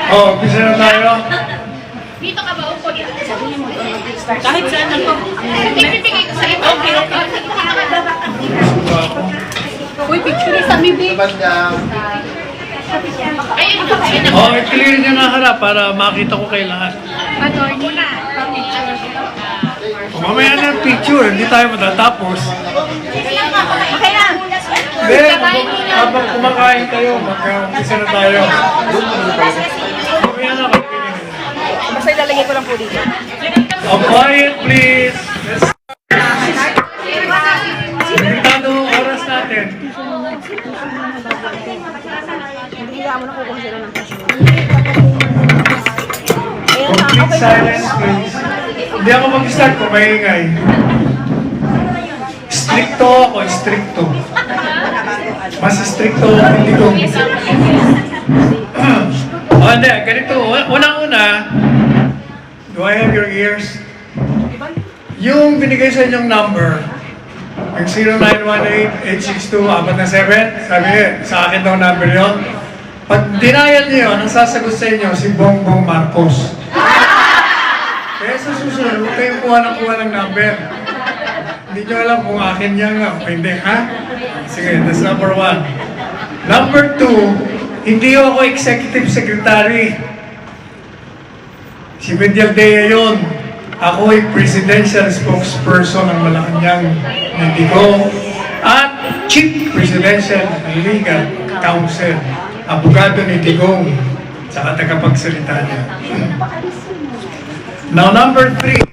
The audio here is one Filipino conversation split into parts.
Umpisa na tayo. Dito ka ba upo? Kahit saan ako. Pipipigay ko sa iyo. Okay. Uy, picture sa bibi. I-clear nyo na harap para makita ko kayo lahat. Attorney na. Mamaya na yung picture, hindi tayo matatapos. Okay na. Then, habang kumakain kayo, mag-umpisa na tayo. Mamaya na kayo. Basta ilalagay ko lang po dito. Quiet, please. Limitado oras natin. Complete silence, please. Hindi ako mag-start kung maingay. Stricto ako, stricto. Mas stricto, hindi ko. Hindi, ganito. Unang-una, do I have your ears? Yung binigay sa inyong number, yung 0918-862-447, sabi sa akin daw number yun. Pag denial niyo, ang sasagot sa inyo, si Bongbong Marcos. Kaya sa susunod, huwag kayong kuha ng number. Hindi nyo alam kung akin yan nga o hindi, ha? Sige, that's number 1. Number 2, hindi ako executive secretary. Si Medial Dea yun. Ako ay presidential spokesperson ng Malacanang Natigo at chief presidential legal counsel, abogado ni Tigong, saka tagapagsalita niya. Now, number 3.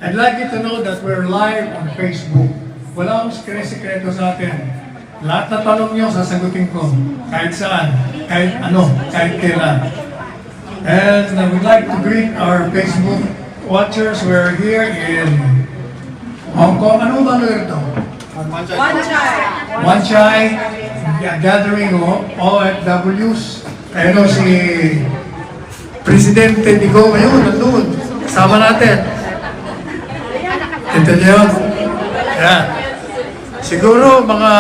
I'd like you to know that we're live on Facebook. Wala akong sekreto sa atin. Lahat na tanong nyo, sasagutin ko. Kahit saan, kahit ano, kahit kailan. And we'd like to greet our Facebook watchers. We're here in Hong Kong. Ano ba ito? One Chai gathering of OFWs. Ayun si Presidente Digo ngayon, nandun. Kasama natin. Ito niyo. Yan. Siguro mga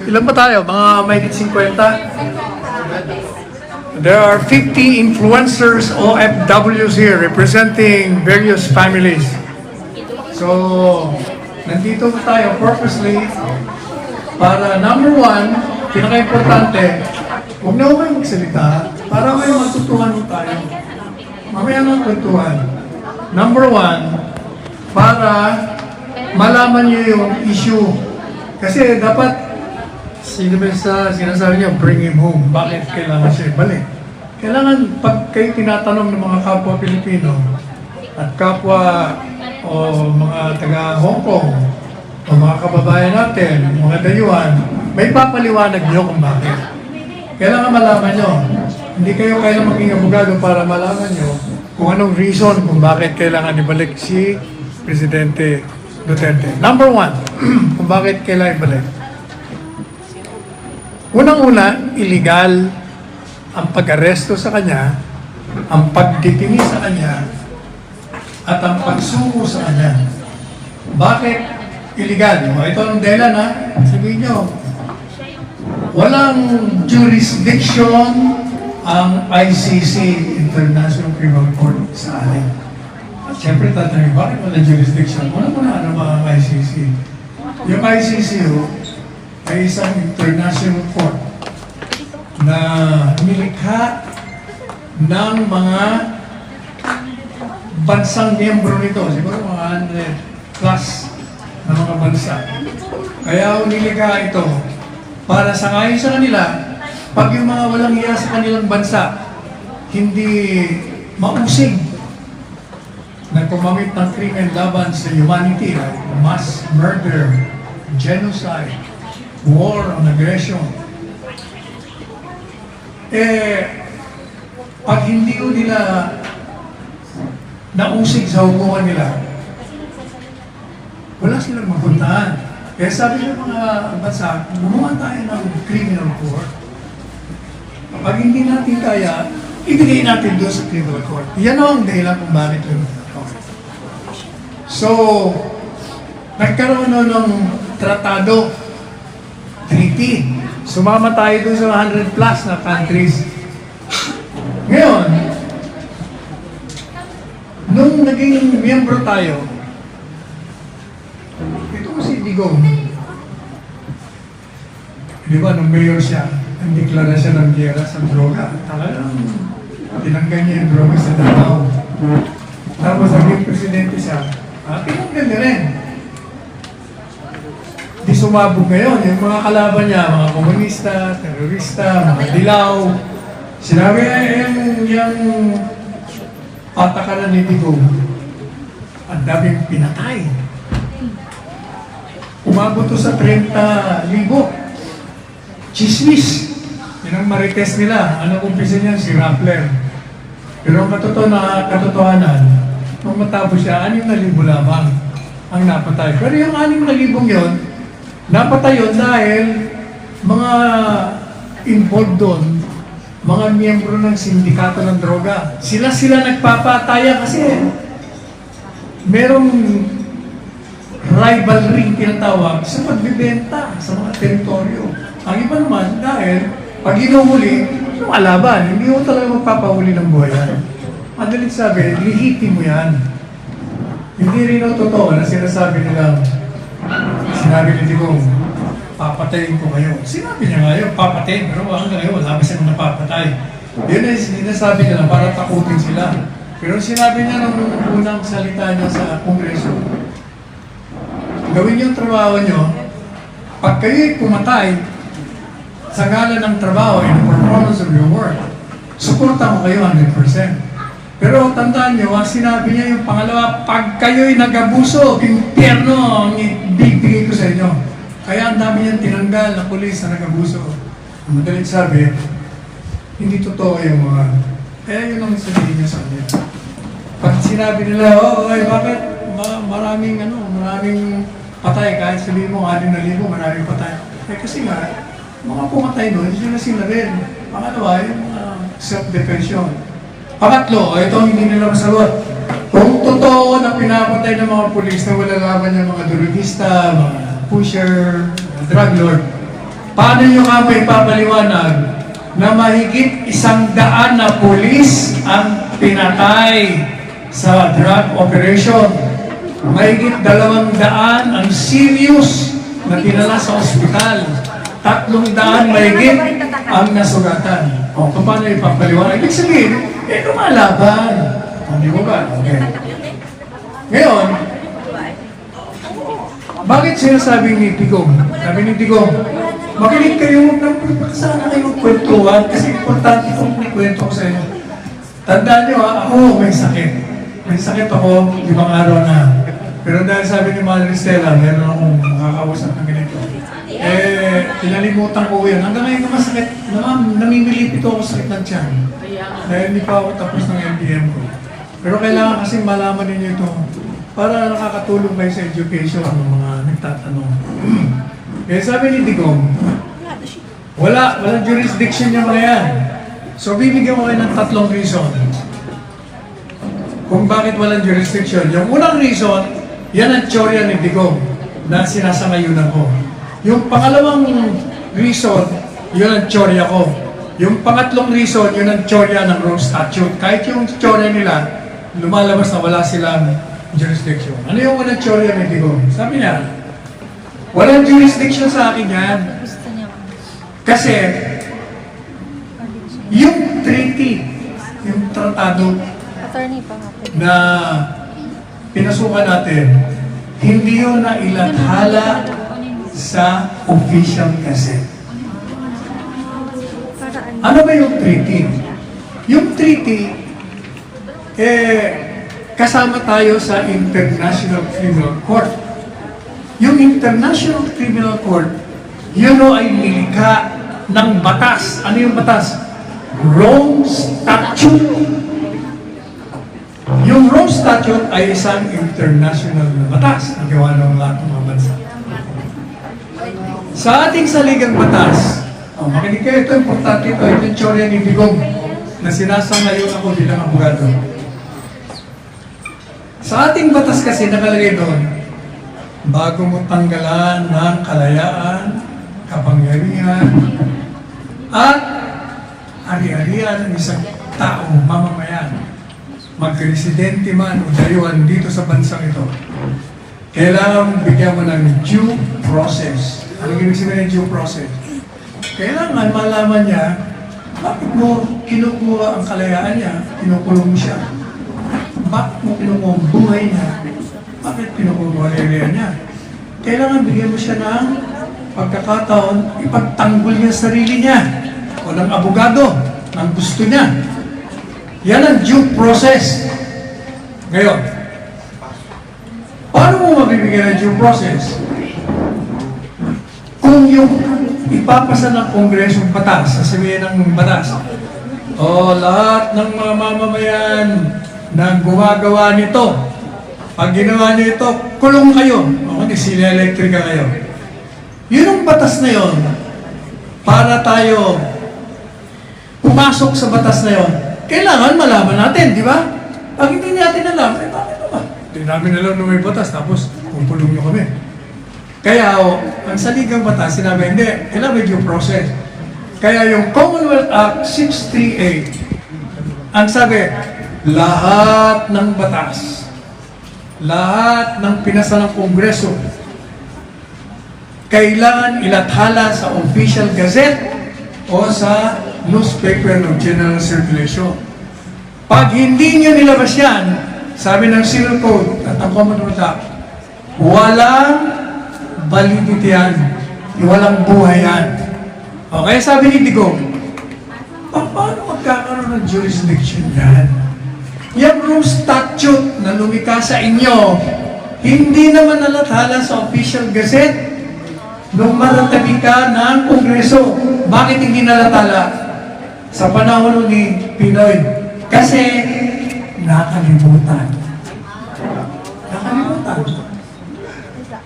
ilan ba tayo? Mga mahigit 50? There are 50 influencers, OFWs here representing various families. So, nandito tayo purposely para number 1, pinaka-importante, huwag na kayo magsalita para may matutuhan tayo. Mamaya ng kwentuhan. Number 1, para malaman niyo yung issue. Kasi dapat sinasabi niya, bring him home. Bakit kailangan siya balik? Kailangan, pag kayo tinatanong ng mga kapwa Pilipino at kapwa o mga taga Hong Kong o mga kababayan natin, mga dayuhan, may papaliwanag niyo kung bakit. Kailangan malaman niyo. Hindi kayo kailangan maging abogado para malaman niyo kung anong reason kung bakit kailangan ibalik si Presidente Duterte. Number 1, kung bakit kailangan ibalik. Unang-una, illegal ang pag-aresto sa kanya, ang pagdetini sa kanya, at ang pagsuko sa kanya. Bakit illegal? Ito ang dahilan, ha? Sabihin nyo, walang jurisdiction ang ICC, International Criminal Court, sa atin. Siyempre, tatanungin, bakit walang jurisdiction? Una-una, ano ba ang ICC? Yung ICC, ay isang international court na nilikha ng mga bansang miyembro nito. Siguro mga 100 plus na mga bansa. Kaya nilikha ito para sangayon sa kanila, pag yung mga walang iya sa kanilang bansa, hindi mausig na gumamit ng krimen laban sa humanity, like mass murder, genocide, war on aggression. Pag hindi ko nila nausig sa hukuman nila, wala silang mapuntahan. Kaya sabi ng mga bansa, gumawa tayo ng criminal court. Pag hindi natin kaya, ibigay natin doon sa criminal court. Yan ang dahilan kung bakit criminal court. So, nagkaroon ng tratado, treaty. Sumama tayo dun sa 100 plus na countries. Ngayon, nung naging miyembro tayo, ito ko si Digong. Di ba, nung mayor siya, ang deklara siya ng giyera sa droga. Talagang tinanggal niya yung droga sa Davao. Tapos naging presidente siya, tinanggal niya rin. Di sumabog ngayon, yung mga kalaban niya, mga komunista, terorista, mga dilaw. Sinabi yung patakaran ni Digong, ang daming pinatay. Umabot to sa 30,000. Chismis. Yun ang marites nila. Ano umpisa niyan? Si Rappler. Pero ang katotohanan, nung matapos siya, 6,000 lamang ang napatay. Pero yung 6,000 yun, napatay yun dahil mga involved doon, mga miyembro ng sindikato ng droga. Sila nagpapataya kasi merong rivalry tinatawag sa pagbibenta sa mga teritoryo. Ang iba naman, dahil pag inuhuli, lumalaban. Hindi mo talaga magpapahuli ng buhay yan. Madaling sabi, lihitin mo yan. Hindi rin ang totoo na sinasabi nila, sinabi ni Digong, papatayin ko kayo. Sinabi niya nga yun, papatayin, pero hanggang ngayon, wala pa siyang napapatay. Yun ay sinasabi nila para takutin sila. Pero sinabi niya nung unang salita niya sa Kongreso, gawin yung trabaho niyo, pag kayo'y pumatay, sa ngalan ng trabaho and performance of your work, suporta mo kayo 100%. Pero tandaan nyo, sinabi niya yung pangalawa, pag kayo'y nag-abuso, impyerno ang ibibigay ko sa inyo. Kaya ang dami niyang tinanggal na pulis na nag-abuso. Madaling sabi, hindi totoo yung mga... Kaya yun ang sabihin niya sa kanya. Pag sinabi nila, ay bakit maraming patay, kahit sabihin mo, 6,000, maraming patay. Kasi nga, mga pumatay doon, hindi na sila rin. Pangalawa, yung self-defense yun. Pangatlo, ito hindi nila masagot. Kung totoo na pinapatay ng mga pulis na wala laban ng mga durugista, mga pusher, mga drug lord, paano nyo nga may papaliwanag na mahigit 100 na pulis ang pinatay sa drug operation? Mahigit 200 ang serious na dinala sa ospital. 300 mahigit ang nasugatan. O, paano ipapaliwanag? Ibig sabihin, lumalaban. Hindi mo ba? Okay. Ngayon, bakit sinasabi ni Digong? Sabi ni Digong, makinig kayo, sana kayo kwentuhan kasi importante itong kwento ko sa inyo. Tandaan nyo, ako may sakit. May sakit ako, 5 araw na. Pero dahil sabi ni Mother Stella, meron akong makakausap ng ganito. Pinalimutan ko yan. Hanggang ngayon na masakit, namimilipit ako sa sakit ng tiyan. Dahil hindi pa ako tapos ng LDM ko. Pero kailangan kasi malaman ninyo ito para nakakatulong kayo sa education ng mga nagtatanong. Kaya sabi ni Digong, walang jurisdiction yung mga yan. So bibigyan ko kayo ng 3 reason kung bakit walang jurisdiction. Yung unang reason, yan ang teorya ni Digong na sinasangayunan ko. Yung pangalawang reason, yun ang teorya ko. Yung pangatlong reason, yun ang teorya ng Rome Statute. Kahit yung teorya nila, lumalabas na wala silang jurisdiction. Ano yung unang teorya ni Digong? Sabi niya, walang jurisdiction sa akin yan. Kasi, yung treaty, yung tratado na pinasukan natin, hindi yun na ilathala sa official gazette. Ano ba yung treaty? Yung treaty, kasama tayo sa International Criminal Court. Yung International Criminal Court, yun ay nilikha ng batas. Ano yung batas? Rome Statute. Yung Rome Statute ay isang international na batas na gawa ng lahat ng mga bansa. Sa ating saligang batas, makinig kayo, ito importante ito, yung teorya ni Digong na sinasangayon ako bilang abogado. Sa ating batas kasi nakalagay doon bago mo tanggalan ng kalayaan, kapangyarihan, at ari-arian ng isang taong mamamayan, magresidente man o dayuhan dito sa bansang ito, kailangan bigyan mo ng due process. Ano ibig sabihin ng due process? Kailangan malaman niya bakit mo kinukuha ang kalayaan niya, kinukulong siya. Bakit mo kinukuha ang buhay niya, bakit kinukuha ang area niya. Kailangan bigyan mo siya ng pagkakataon, ipagtanggol niya sarili niya o ng abogado, ng gusto niya. Yan ang due process. Ngayon, paano mo mabibigyan ng due process? Kung yung ipapasa ng Kongresong batas, sasabihin ng batas, lahat ng mga mamamayan na gumagawa nito, pag ginawa niyo ito, kulong kayo. O hindi, sila elektrika kayo. Yun ang batas na yun. Para tayo pumasok sa batas na yun, kailangan malaman natin, di ba? Pag hindi natin alam, bakit ba? Hindi namin alam na may batas, tapos pupulong nyo kami. Kaya, ang saligang batas, sinabi, hindi, kailangan may due process. Kaya yung Commonwealth Act 638, ang sabi, lahat ng batas, lahat ng pinasa ng Kongreso, kailangan ilathala sa official gazette o sa newspaper of general circulation. Pag hindi nyo nilabas yan, sabi ng Civil Code at ang Commonwealth Act, walang validity yan, walang buhay yan. Okay, sabi ni Digong, paano magkakaroon ng jurisdiction yan? Yung room statute na lumika sa inyo, hindi naman nalathala sa official gazette nung maratabi ka ng Kongreso. Bakit hindi nalathala? Sa panahon ni Pinoy. Kasi nakalimutan.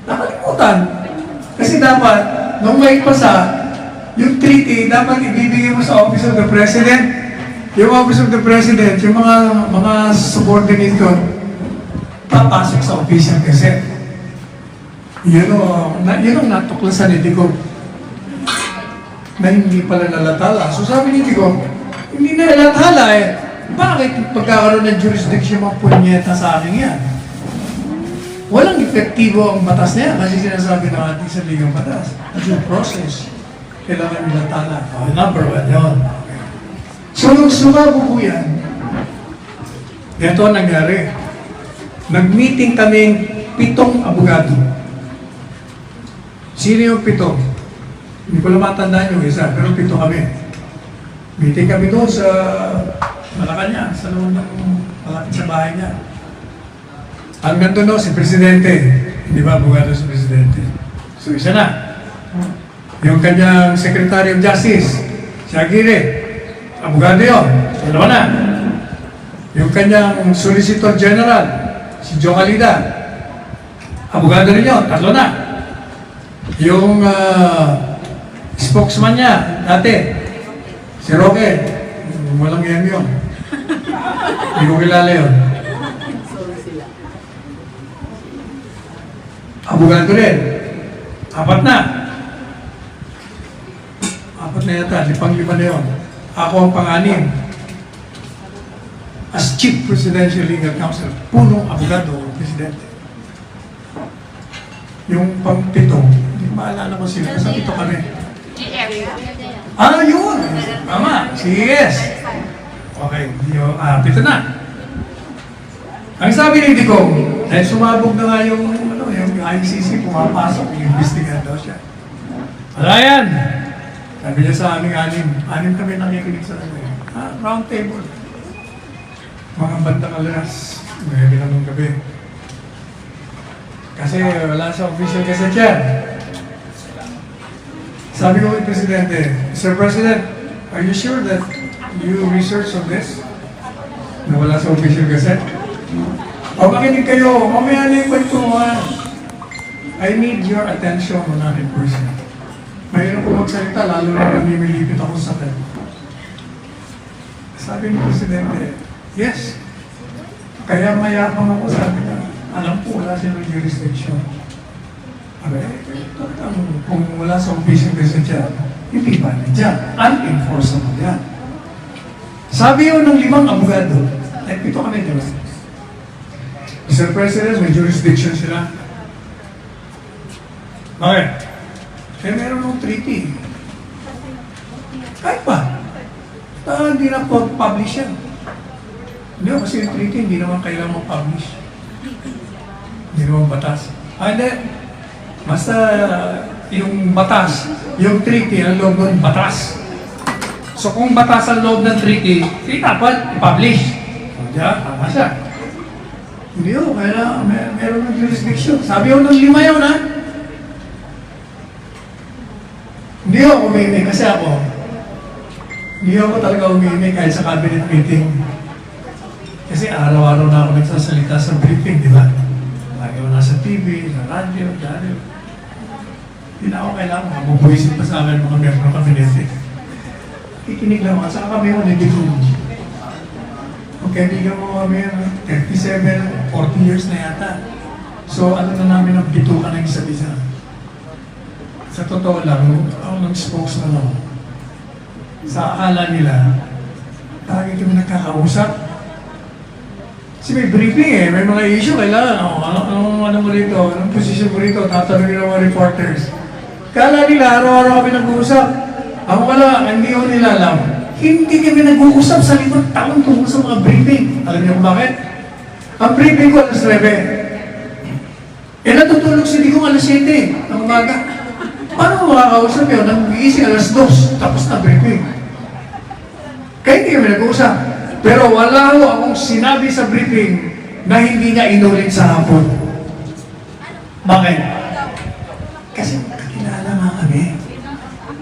Nakalimutan. Kasi dapat, nung may pasa, yung treaty, dapat ibibigay mo sa Office of the President. Yung Office of the President, yung mga subordinate ko, papasok sa official gazette. Yun ang natuklasan ni Digong na hindi pala nalathala. So sabi ni Digong, hindi na nalathala bakit pagkakaroon ng jurisdiction mga punyeta sa akin yan? Walang epektibo ang batas na yan kasi sinasabi ng ating sa ligang batas. Due process. Kailangan nalathala. Number one yun. So nung sumabo po yan, ito ang nangyari. Nag-meeting kaming 7 abogado. Sino yung 7? Hindi ko lang matandaan yung isa, pero 7 kami. Meeting kami doon sa Malacanang, sa loob ng malapit sa bahay niya. Hanggang doon si Presidente. Hindi ba abogado si Presidente? So isa na. Yung kanyang Secretary of Justice, si Aguirre, abogado yun. Dalawa na. Yung kanyang Solicitor General, si Joe Calida, abogado rin yun. 3 na. Yung spokesman niya, dati, si Roque, walang yan yun. Hindi ko kilala yun. Abogado rin. 4 na. 4 na yata, 5 na yun. Ako ang pang-6. As Chief Presidential Legal Counsel, punong abogado, Presidente. Yung pang-7, hindi maalala ko sila. Sa 7 kami. Yun! Tama, yes. Okay, 7 na. Ang sabi ni Digong, dahil sumabog na nga yung ICC, pumapasok, yung investigan daw siya. Wala yan! Sabi niya sa aming 6 kami nakikinig sa kanya. Round table. Mga bandang alas, may binanong gabi. Kasi wala sa official gazette yan. Sabi ko kay Presidente, Mr. President, are you sure that you research on this? Na wala sa official gazette? O makinig kayo, mamaya na yung kwentuhan. I need your attention 100%. Mayroon ko magsalita, lalo na namimilipit ako sa akin. Sabi ni Presidente, yes. Kaya mayapang ako, sabi niya, alam po wala silang jurisdiction. Kung wala sa official gazette yan, hindi valid yan. Unenforceable yan. Sabi yun ng 5 abogado, ay 7 kami, di ba? Mr. President, may jurisdiction sila. Bakit? Kaya meron ng treaty. Kahit pa. Hindi na publish yan. Hindi kasi yung treaty, hindi naman kailangan mag-publish. Hindi naman batas. Hindi. Basta yung batas, yung treaty, ang loob ng batas. So kung batas ang loob ng treaty, dapat i-publish. Diyan, tama siya. Hindi o, kaya meron ng jurisdiction. Sabi ko ng 5 yun, ha? Hindi ako umimik kasi hindi ako talaga umimik kahit sa cabinet meeting. Kasi araw-araw na ako nagsasalita sa briefing, di ba? Lagi ko nasa TV, sa radio, radio. Hindi na ako kailangan. Mabubuisin pa sa akin mga membro ng cabinet. Kikinig lang ako. Saka kami ako nagiging. Kaibigan mo kami, 37, 40 years na yata. So, ano na namin ang bitukan ng isa't isa. Sa totoo lang, ako nag-spokesman ako. Sa akala nila, lagi kami nagkakausap. Kasi may briefing may mga issue, kailangan, ano mo rito, anong posisyon mo rito, tatanungin ng mga reporters. Kala nila, araw-araw kami nag-uusap. Ako wala, hindi ko nila alam. Hindi kami nag-uusap sa 5 taon tungkol sa mga briefing. Alam niyo kung bakit? Ang briefing ko alas 9. Natutulog si Digong alas 7 ng umaga. Paano mo makakausap yun? Nag-iising alas 2, tapos na briefing. Kaya hindi kami nag-uusap. Pero wala ho akong sinabi sa briefing na hindi niya inulit sa hapon. Bakit? Kasi kakilala nga kami.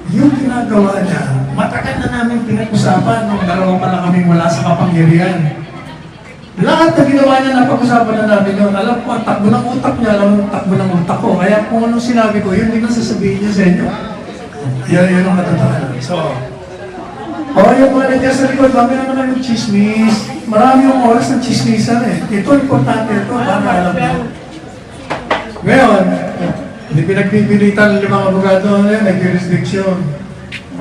Yung ginagawa niya, matagal na namin pinag-usapan nung dalawa pa lang kaming wala sa kapangyarihan. Lahat na ginawa niya, napag-usapan na namin yun. Alam ko, ang takbo ng utak niya, alam mo ang takbo ng utak ko. Kaya kung anong sinabi ko, yun din ang sasabihin niya sa inyo. Yan ang katotohanan. So, yung mga nandiyan sa likod, dami na naman yung chismis. Marami yung oras ng chismisan Ito, importante ito, para alam mo. Ngayon, hindi pinagpipilitan ng 5 abogado na yan, nag-jurisdiction.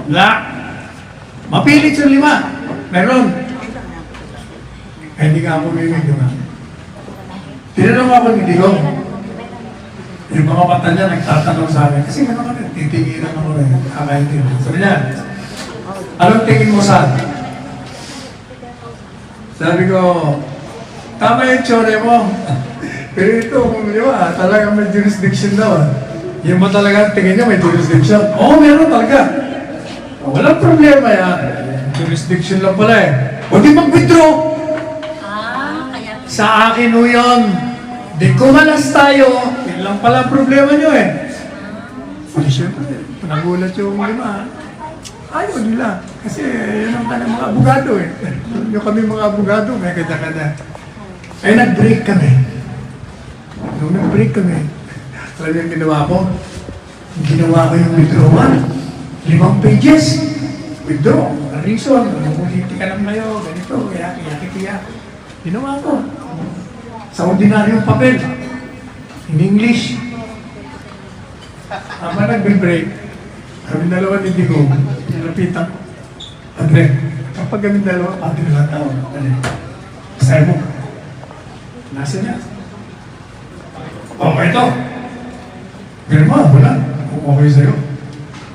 Wala. Mapilit sa 5. Meron. Hindi nga ako mimig, di ba? Tinanong ako ni Digong. Yung mga mata niya nagtatanong sa akin, kasi gano'n kami, titigilan ako rin. Kakaintin. Sabi niya, anong tingin mo sa akin? Sabi ko, tama yung tsure mo. Pero ito, kung di ba, talagang may jurisdiction daw. Yung ba talaga tingin niya may jurisdiction? Oo, meron talaga. Walang problema yan. Jurisdiction lang pala O di mag-withdraw. Sa akin ho yun. Di kumalas tayo. Yan lang pala problema nyo Di syempre, nagulat yung 5. Ayaw nila. Kasi yun ang kanyang mga abogado Yung kami mga abogado, may kanya-kanya. Nag-break kami. Nung nag-break kami, alam yung ginawa ko? Ginawa ko yung withdrawal. 5 pages. Withdraw. Ang reason, politika lang kayo, ganito, kaya. Ginawa ko. Sa ordinaryong papel. In English. Ama nag-break. Kami dalawa ni Digong. Nilapitan ko. Padre, kapag kami dalawa, pati na lang tao. Sabi mo, nasa niya? Ito. Pirma, wala. Kung okay sa'yo.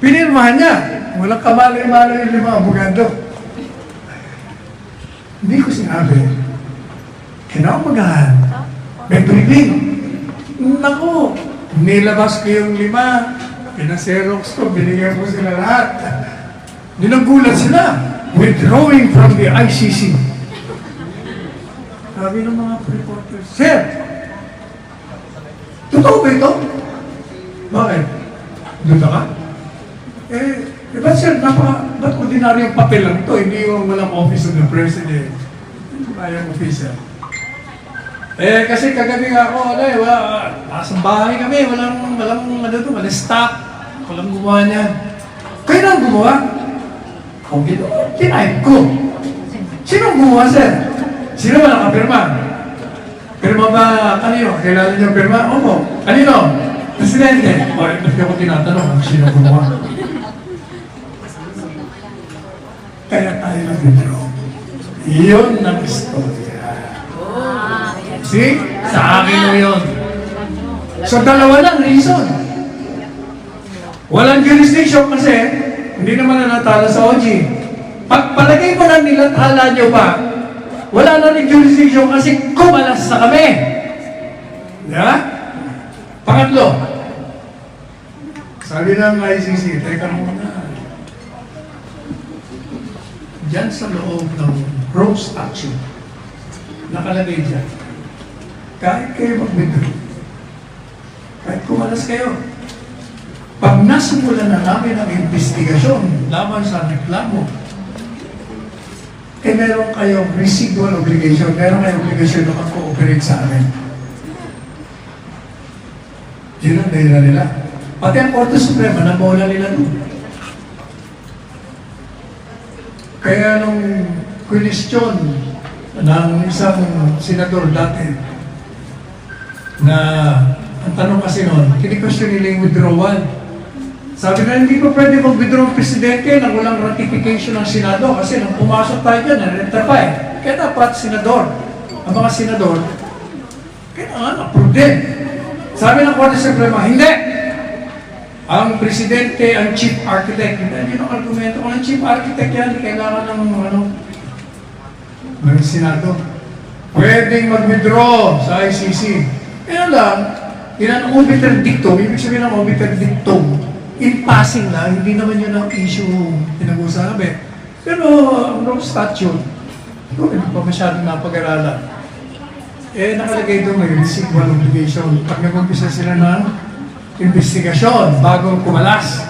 Pinirmahan niya. Walang kamali-malo yung 5 abogado. Hindi ko sinabi. Kinaumagahan. May briefing. Naku, nilabas ko yung 5. Pinaserox ko, binigyan ko sila lahat. Dinagulat sila. Withdrawing from the ICC. Sabi ng mga reporters, Sir, totoo ba ito? Bakit? Duda ka? Ba't sir, ba't ordinaryong papel lang ito? Hindi yung walang office of the president. Bayang officer. Kasi kagabi nga ako, nasa bahay kami, walang stock, walang gumawa niyan. Kayo na ang gumawa? Kung gito, kinahit ko. Sino ang gumawa, sir? Sino ba nakapirma? Pirma ba, kanino? Kailangan niyo pirma? Opo. Kanino? Presidente, bakit ba't ako tinatanong kung sino gumawa? Kaya tayo nag-withdraw. Yun ang istorya. See? Sa akin na yun. So, dalawa lang reason. Walang jurisdiction kasi hindi naman na natala sa OG. Pagpalagay mo na nila, hala nyo ba, wala na rin jurisdiction kasi kumalas na kami. Yeah? Pangatlo, sabi ng ICC, teka muna, dyan sa loob ng Rome Statute, nakalagay dyan, kahit kayo mag-withdraw, kahit kumalas kayo, pag nasimulan na namin ang investigasyon laban sa reklamo, eh meron kayong residual obligation, meron kayong obligation na mag-cooperate sa amin. Yun ang dahilan nila. Pati ang Korte Suprema, nabola nila doon. Kaya nung question ng isang senador dati, na ang tanong kasi noon, kini-question nila yung withdrawal. Sabi na, hindi pa pwede mag-withdraw ang presidente nang walang ratification ng Senado kasi nang pumasok tayo dyan, na-rectify. Kaya dapat senador, ang mga senador, kailangan approve din. Sabi ng Korte Suprema, hindi! Ang presidente, ang chief architect, hindi ang argumento. Kung ang chief architect yan, kailangan ng Senado. Pwedeng mag-withdraw sa ICC. Kaya lang, yan ang obiter dictum, ibig sabihin ng obiter dictum, in passing lang, hindi naman yun ang issue pinag-usabi. Pero ang Rome Statute, hindi pa masyadong napag-aralan. Eh, nakalagay doon may residual obligation. Pag nag-umpisa sila ng investigasyon bago kumalas.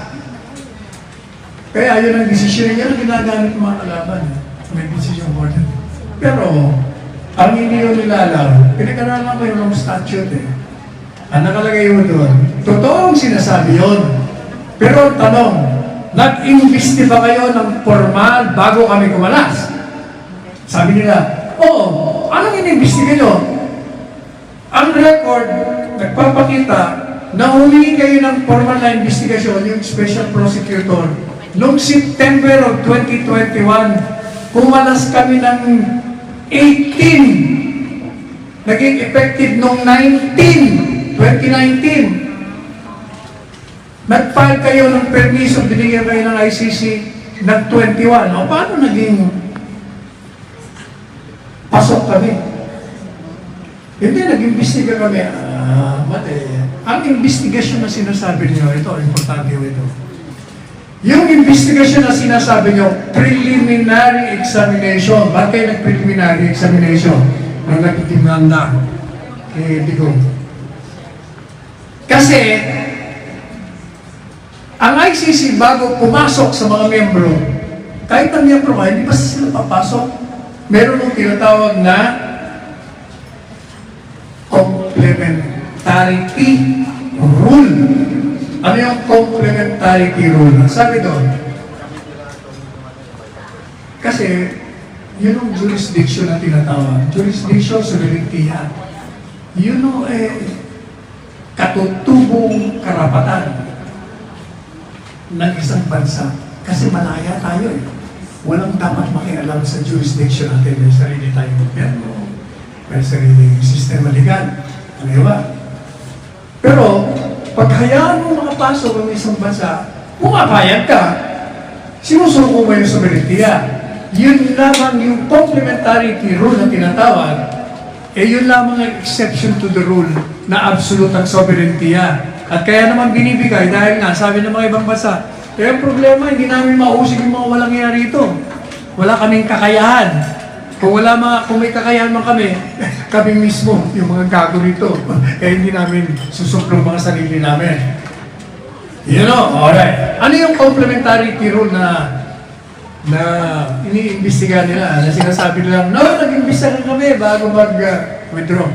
Kaya yun ang desisyon niya na ginagamit ng mga kalaban. May decision board. Pero, ang hindi yun nila alam, pinag-aralan ko yung Rome Statute eh. Ang nakalagay yun doon, totoong sinasabi yun. Pero ang tanong, nag-investi ba kayo ng formal bago kami kumalas? Sabi nila, oo, anong in-investiga nyo? Ang record, nagpapakita na humingi kayo ng formal na investigasyon, yung special prosecutor, noong September of 2021, kumalas kami ng 18, naging effective noong 2019. Nag-file kayo ng permiso, binigyan kayo ng ICC ng 21. O paano naging pasok kami? Hindi, nag-imbestiga kami. Ang investigasyon na sinasabi niyo, ito, importante ito. Yung investigasyon na sinasabi niyo, preliminary examination. Bakit kayo nag-preliminary examination? Nang nagtitimanda kay Digong. Kasi, ang ICC bago pumasok sa mga miyembro, kahit ang miyembro ka, hindi pa sila papasok. Meron ng tinatawag na complementarity rule. Ano yung complementarity rule? Sabi doon, kasi yun ang jurisdiction na tinatawag. Jurisdiction sovereignty yan. Yun ang katutubong karapatan ng isang bansa. Kasi malaya tayo eh. Walang dapat makialam sa jurisdiction natin. May sarili tayong gobyerno. May sarili sistema legal. Ano ba? Pero, pag hayaan mo makapasok ang isang bansa, pumapayag ka, sinusuko mo yung sovereignty. Yun lamang yung complementarity rule na tinatawag, yun lamang ang exception to the rule na absolute ang sovereignty. At kaya naman binibigay dahil nga, sabi ng mga ibang bansa, kaya ang problema, hindi namin mausig yung mga walang iya rito. Wala kaming kakayahan. Kung may kakayahan man kami, kami mismo, yung mga gago rito. Kaya hindi namin susuplong mga sarili namin. You know, alright. Ano yung complementarity rule na iniimbestiga nila? Na sinasabi nila, no, nag-imbestiga kami bago mag-withdraw.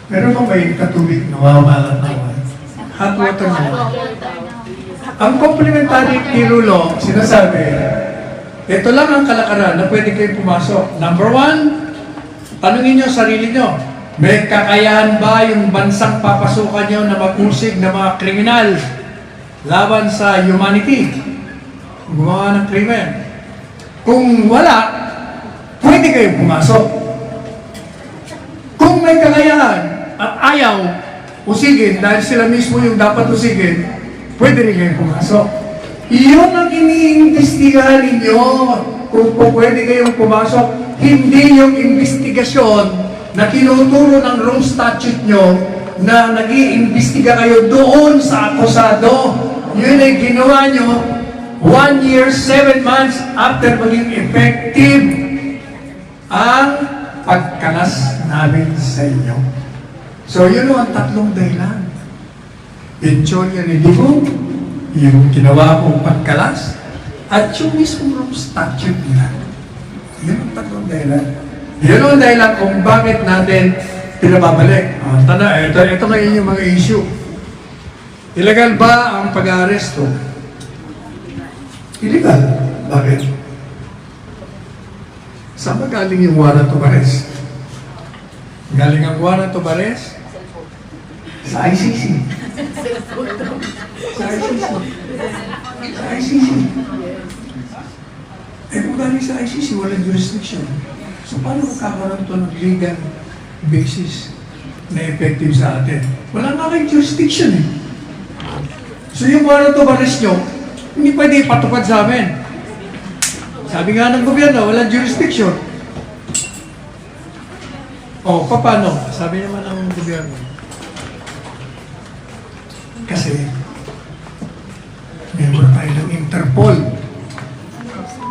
Meron bang may katubig na mamalat na hot water na? Ang complementarity rule, sinasabi, ito lang ang kalakaran na pwede kayo pumasok. Number one, tanungin nyo sarili nyo, May kakayahan ba yung bansang papasukan nyo na mag-usig ng mga kriminal laban sa humanity? Gumawa ng krimen. Kung wala, pwede kayong pumasok. Kung may kakayahan at ayaw usigin dahil sila mismo yung dapat usigin, pwede rin kayong pumasok. Iyon ang iniimbestigahan ninyo kung pwede kayong pumasok. Hindi yung investigasyon na tinuturo ng Rome Statute nyo na nag-iimbestiga kayo doon sa akusado. Yun ay ginawa nyo 1 year, 7 months after maging effective ang pagkalas namin sa inyo. So yun ang tatlong dahilan. Inchorya ni Digo, yung ginawa kong pagkalas, at yung mismong Rome Statute nila. Yun ang tatlong dahilan. Yun ang dahilan kung bakit natin pinababalik. Ito ngayon yung mga issue. Illegal ba ang pag-aaresto? Illegal. Bakit? Saan ba galing yung warrant of arrest? Galing ang warrant of arrest? Sa ICC. Sa ICC. Sa ICC. Eh kung galing sa ICC, walang jurisdiction. So paano magkakaroon ito ng legal basis na effective sa atin? Wala nga kayong jurisdiction eh. So yung warrant of arrest nyo, hindi pwede ipatupad sa amin. Sabi nga ng gobyerno, walang jurisdiction. O, paano? Sabi naman ng gobyerno. Kasi, member tayo ng Interpol.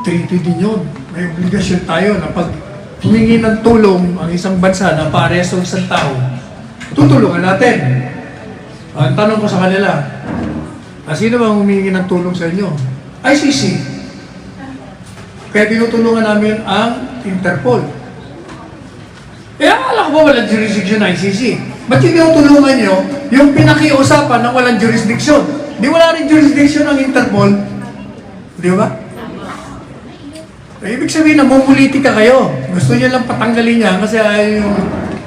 Treaty din yun. May obligasyon tayo na pag humingi ng tulong ang isang bansa na pa-arresto isang tao, tutulungan natin. Ang tanong ko sa kanila, sino bang humingi ng tulong sa inyo? ICC. Kaya tinutulungan namin ang Interpol. Akala ko ba walang jurisdiction ng ICC? Ba't yung tinutulungan nyo yung pinakiusapan ng walang jurisdiction? Di wala rin jurisdiction ng Interpol. Di ba? Ibig sabihin, namumulitika kayo. Gusto nyo lang patanggalin niya kasi ayaw yung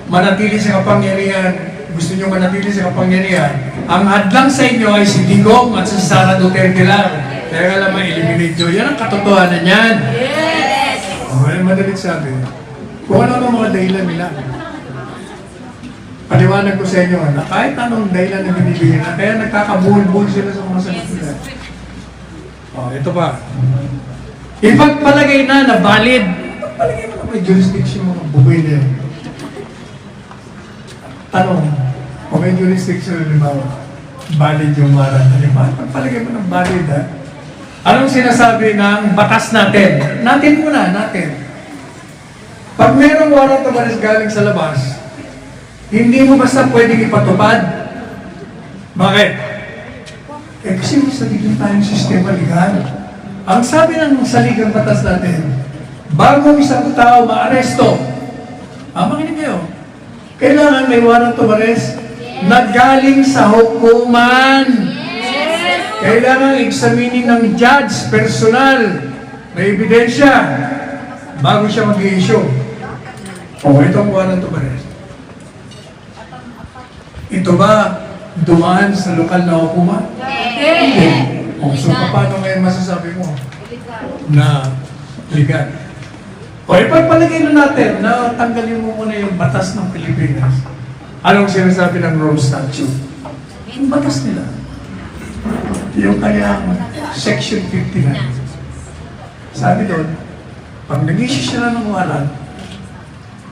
manatili sa kapangyarihan. Gusto nyo manatili sa kapangyarihan. Ang hadlang sa inyo ay si Digong at si Sara Duterte lang. Kaya nga lang ma-eliminate nyo. Yan ang katotohanan yan. Yes! Madalit sabi. Kung ano ang mga dahilan nila. Paliwanag ko sa inyo na kahit anong dahilan na binibigyan na, kaya nagkakabuhol-buhol sila sa mga sagot nila. Ito pa. Ipagpalagay na valid. Ipagpalagay mo na may jurisdiction mga buboy na yan. Tanong, kung may jurisdiction, halimbawa, valid yung warrant, halimbawa, ipagpalagay mo ng valid, ha? Anong sinasabi ng batas natin? Natin muna, natin. Pag mayroong warrant of arrest galing sa labas, hindi mo basta pwedeng ipatupad. Bakit? Kasi mas nagiging tayong sistema legal. Ang sabi ng saligang batas natin, bago isang tao maaresto, makinig kayo, kailangan may warrant of arrest na galing sa hukuman. Kailangan examinin ng judge, personal, may ebidensya, bago siya mag-i-issue. Itong warrant of arrest. Ito ba dumaan sa lokal na hukuman? Hindi. So, paano ngayon masasabi mo na legal? Ipagpalagay na natin na tanggalin mo muna yung batas ng Pilipinas. Anong sinasabi ng Rome Statute? Yung batas nila. Yung kanyang Section 59. Sabi doon, pag nag-issue sila ng warrant,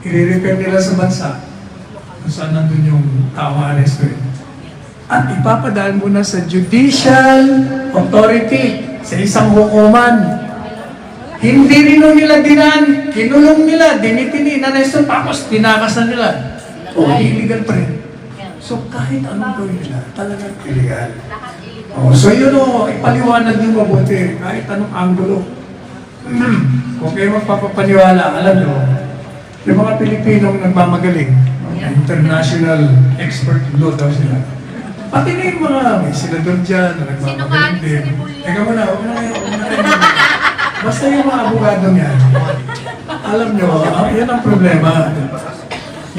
i-repair nila sa bansa kung saan nandun yung tao arrestuin. At ipapadaan mo na sa judicial authority, sa isang hukuman. Hindi rin nila kinulong nila, dinitini, naresto, tapos tinakas na nila. Illegal pa rin. So kahit anong gawin nila, talagang illegal. So yun ipaliwanag niyo mabuti, kahit anong anggulo. Kung kayo magpapapaniwala, alam nyo, yung mga Pilipinong nagmamagaling, international expert in law daw sila. Pati na yung mga may senador dyan na nagmamagaling din. Teka muna, huwag na kayo. Basta yung mga abogadong yan, alam nyo, yan ang problema.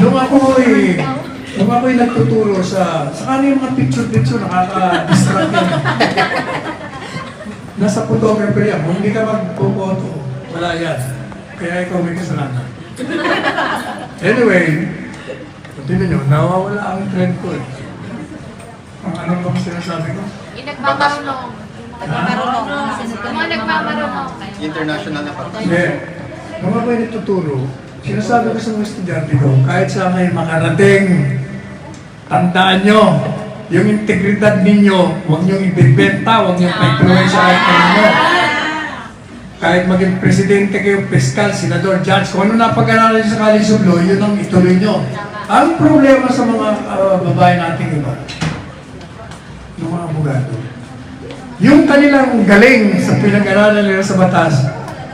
Nung ako'y nagtuturo sa kanina yung mga picture-picture, nakaka-distract yan. Nasa photographer yan. Kung hindi ka magpo-photo, wala yan. Kaya ikaw may kasalanan. Anyway, tingnan nyo, nawawala ang trend ko eh. Ang ano bang sinasabi ko? Yung nagmamarunong. Yung mga nagmamarunong. International na pa. Hindi. Nung ako'y nagtuturo, sinasabi ko sa mga estudyante ko, kahit saan kayo makarating, tandaan nyo, yung integridad ninyo, huwag nyo ibibenta, huwag nyo pa-influensya kahit kanino. Kahit maging presidente kayo, piskal, senador, judge, kung ano napag-aralan sa College of Law, yun ang ituloy nyo. Ang problema sa mga babae nating iba, yung mga abogado, yung kanilang galing sa pinag-aralan nila sa batas,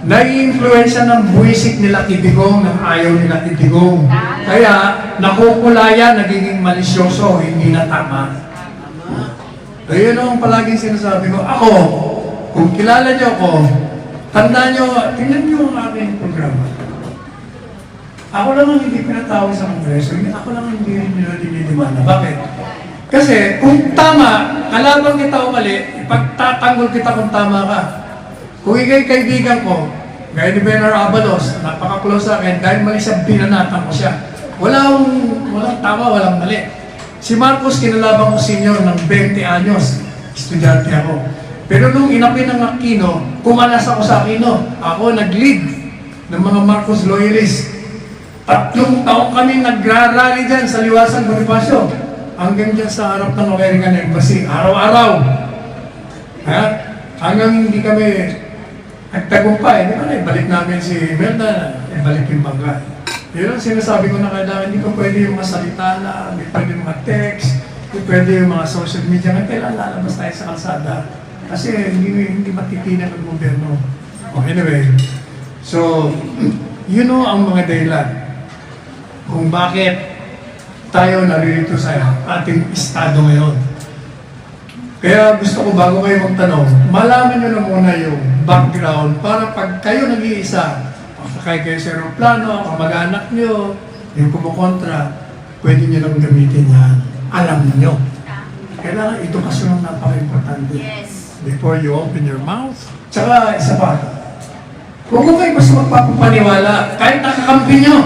nai-influensya ng buwisik nila kitigong, ng ayaw nila kitigong. Kaya, nakukulayan, nagiging malisyoso, hindi na tama. Ayun ang palaging sinasabi ko. Ako, kung kilala niyo ako, tandaan niyo, tingnan niyo ang aking programa. Ako lang ang hindi pinatawag sa Kongreso, ako lang ang hindi nila dinidimanda. Bakit? Kasi kung tama, kalaban kita o mali, ipagtatanggol kita kung tama ka. Kung ikay kaibigan ko, gaya ni Benar Abalos, napaka-close sa akin, dahil mali siya, binanatan ko siya. Walang tama, walang mali. Si Marcos, kinalaban ko senior ng 20 anyos. Estudyante ako. Pero nung inapi ng Aquino, kumalas ako sa Aquino. Ako nag-lead ng mga Marcos loyalists. 3 taon kami nagrarally dyan sa Liwasan Bonifacio. Hanggang dyan sa harap ng American Embassy. Araw-araw. Hanggang hindi kami nagtagumpay. Di ba na, ibalik namin si Melda, ibalik yung bangga. Yun ang sinasabi ko na kailangan, hindi ko pwede yung mga salita na, hindi pwede yung mga text, hindi pwede yung mga social media, kailangan lalabas tayo sa kalsada. Kasi hindi matitinan ng gobyerno. Anyway, so, you know ang mga dahilan kung bakit tayo naririto sa ating estado ngayon. Kaya gusto ko bago kayo magtanong, malaman nyo na muna yung background para pag kayo nag-iisa, sakay kayo sa aeroplano, kamag-anak nyo, yung kumukontra, pwede nyo lang gamitin yan. Alam nyo. Kailangan ito kasi yung napaka-importante. Yes. Before you open your mouth. Tsaka, isa pa. Huwag kayo mas magpapaniwala. Kahit nakakampi nyo.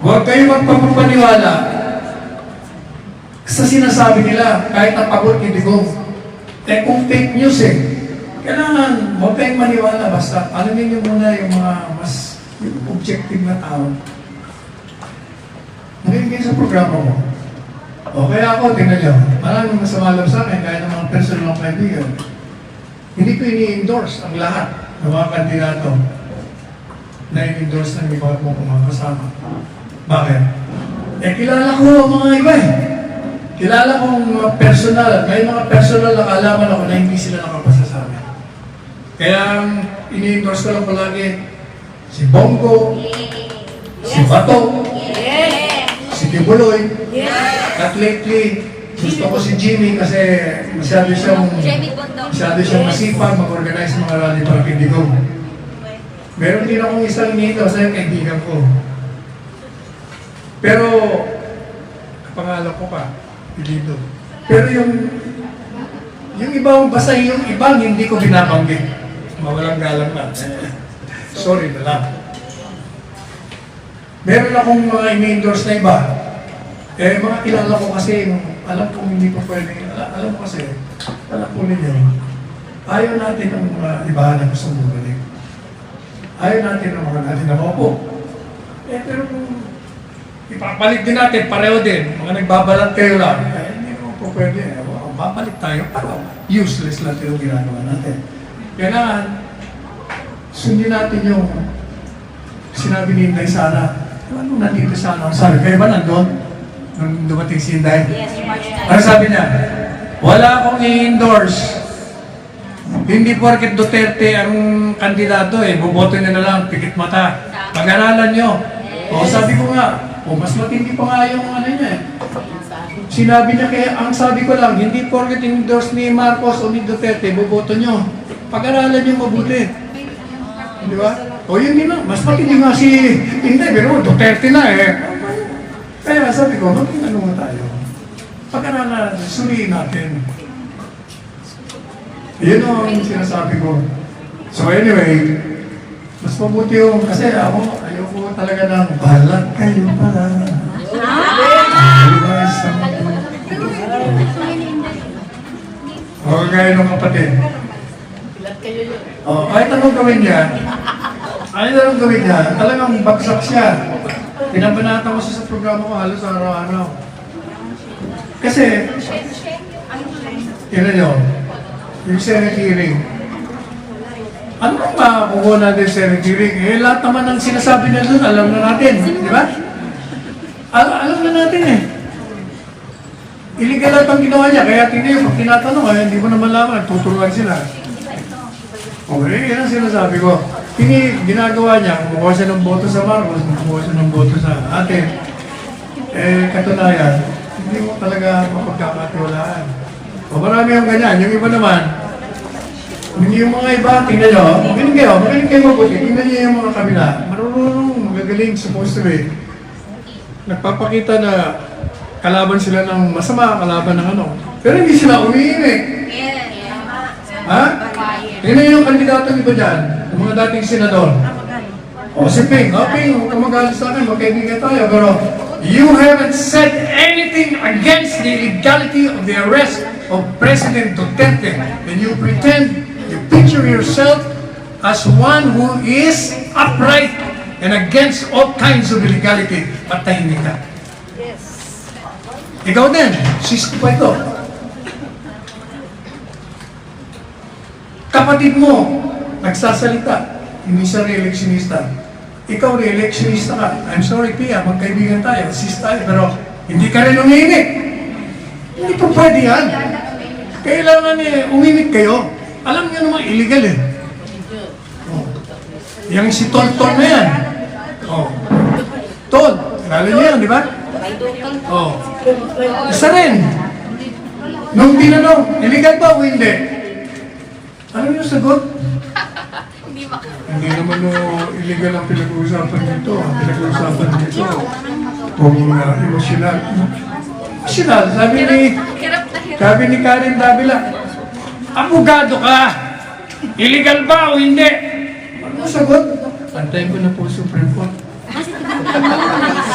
Huwag kayo magpapaniwala sa sinasabi nila, kahit napagod hindi ko. Kung fake news kailangan huwag kayong maniwala, basta alamin nyo muna yung mga mas yung objective na tao. Nagiging sa programa mo. O kaya ako, tingnan nyo, maraming masamalap sa akin, kaya ng mga personal ng kaibigan. Hindi ko ini-endorse ang lahat ng mga kandidato na i-endorse ng iba mo mga kasama. Bakit? Kilala ko ang mga iba Kilala kong mga personal, may mga personal na kaalaman ako na hindi sila nakapasa sa amin. Kaya ini-endorse ko lang palagi si Bongo, si Bato, si Tibuloy, at lately, gusto ko si Jimmy kasi masyado siyang masipag mag-organize ng mga rally para kindigong. Meron din akong isang nito sa kaibigan ko. Pero, kapangalan ko pa, Pilido. Pero yung ibang basahin, yung ibang hindi ko binabanggit. Mawalang galang lang. Sorry na lang. Meron akong mga ini-endorse na iba. Mga kilala ko kasi, alam kong hindi ko pwede, alam ko kasi, alam ko ninyo, ayaw natin ng mga ibahan na gusto bumalik. Ayaw natin ng mga natin na maupo. Pero kung ipapalit din natin, pareho din, mga nagbabalat kayo lang, hindi naman po pwede. Babalik tayo, pero useless lang yung ginagawa natin. Kailangan, sundin natin yung sinabi ni Inday Sara. Ano nandito sana? Sabi, kayo ba nandun? Nung dumating si Inday? Yes, March 9. Ano sabi niya? Wala akong i-endorse. Hindi porket Duterte ang kandidato buboto niya na lang, pikit mata. Pag-aralan nyo. O sabi ko nga, mas matindi pa nga yung ano niya Sinabi niya kaya, ang sabi ko lang, hindi porket endorse ni Marcos o ni Duterte, buboto nyo. Pag-aralan nyo mabuti. Di ba? O yun din lang, mas matindi nga si Inday, pero Duterte na Kaya sabi ko, maging ano nga tayo. Pag-aralan, suriin natin. Yun ang sinasabi ko. So anyway, mas mabuti yung, kasi ako, ayoko talaga ng balat kayo pala. Otherwise, o gaya ng kapatid. O, kahit anong gawin niya, talagang bagsak siya. Pinabanata ko siya sa programa ko halos araw-araw. Kasi, yun nyo, yung Senate hearing. Ano bang makukuha natin sa Senate hearing? Eh, lahat naman ng sinasabi na doon, alam na natin. Di ba? Alam na natin eh. Illegal lang ang ginawa niya, kaya tingnan pag tinatanong, ay hindi mo naman laman, tuturuan sila. Okay, yan ang sinasabi ko. Ginagawa niya, kumukuha siya ng boto sa Marcos, kumukuha siya ng boto sa atin. Eh, katunayan, hindi mo talaga mapagkakatiwalaan. O marami yung ganyan. Yung iba naman, hindi yung mga iba, tingnan nyo, magaling kayo mabuti. Tingnan nyo yung mga kabila. Marunong, magagaling, supposed to be. Nagpapakita na kalaban sila ng masama, kalaban ng ano. Pero hindi sila umiimik. Ha? Tingnan yung kandidato iba dyan, yung mga dating senador. O si Ping, Ping, huwag kang magalit sa akin, magkaibigan tayo. Pero you haven't said anything against the illegality of the arrest of President Duterte. And you pretend, you picture yourself as one who is upright and against all kinds of illegality. Patahimik ka. Ikaw din, sis ko pa ito. Kapatid mo, nagsasalita, hindi siya re-electionista. Ikaw re-electionista ka. I'm sorry, Pia, magkaibigan tayo, sis tayo, pero hindi ka rin umimik. Hindi pa pwede yan. Kailangan umimik kayo. Alam niyo naman, illegal eh. Oh. Yang si Tol na yan. Oh. Tol, lalo niyo yan, di ba? Oh. Isa rin. Nung tinanong, illegal ba o hindi? Ano yung sagot? Hindi naman illegal ang pinag-uusapan dito. Ang pinag-uusapan dito. Kung emosyonal. Emosyonal, sabi ni Karen Davila, abogado ka! Illegal ba o hindi? Ano sagot? Antayin ko na po Supreme Court.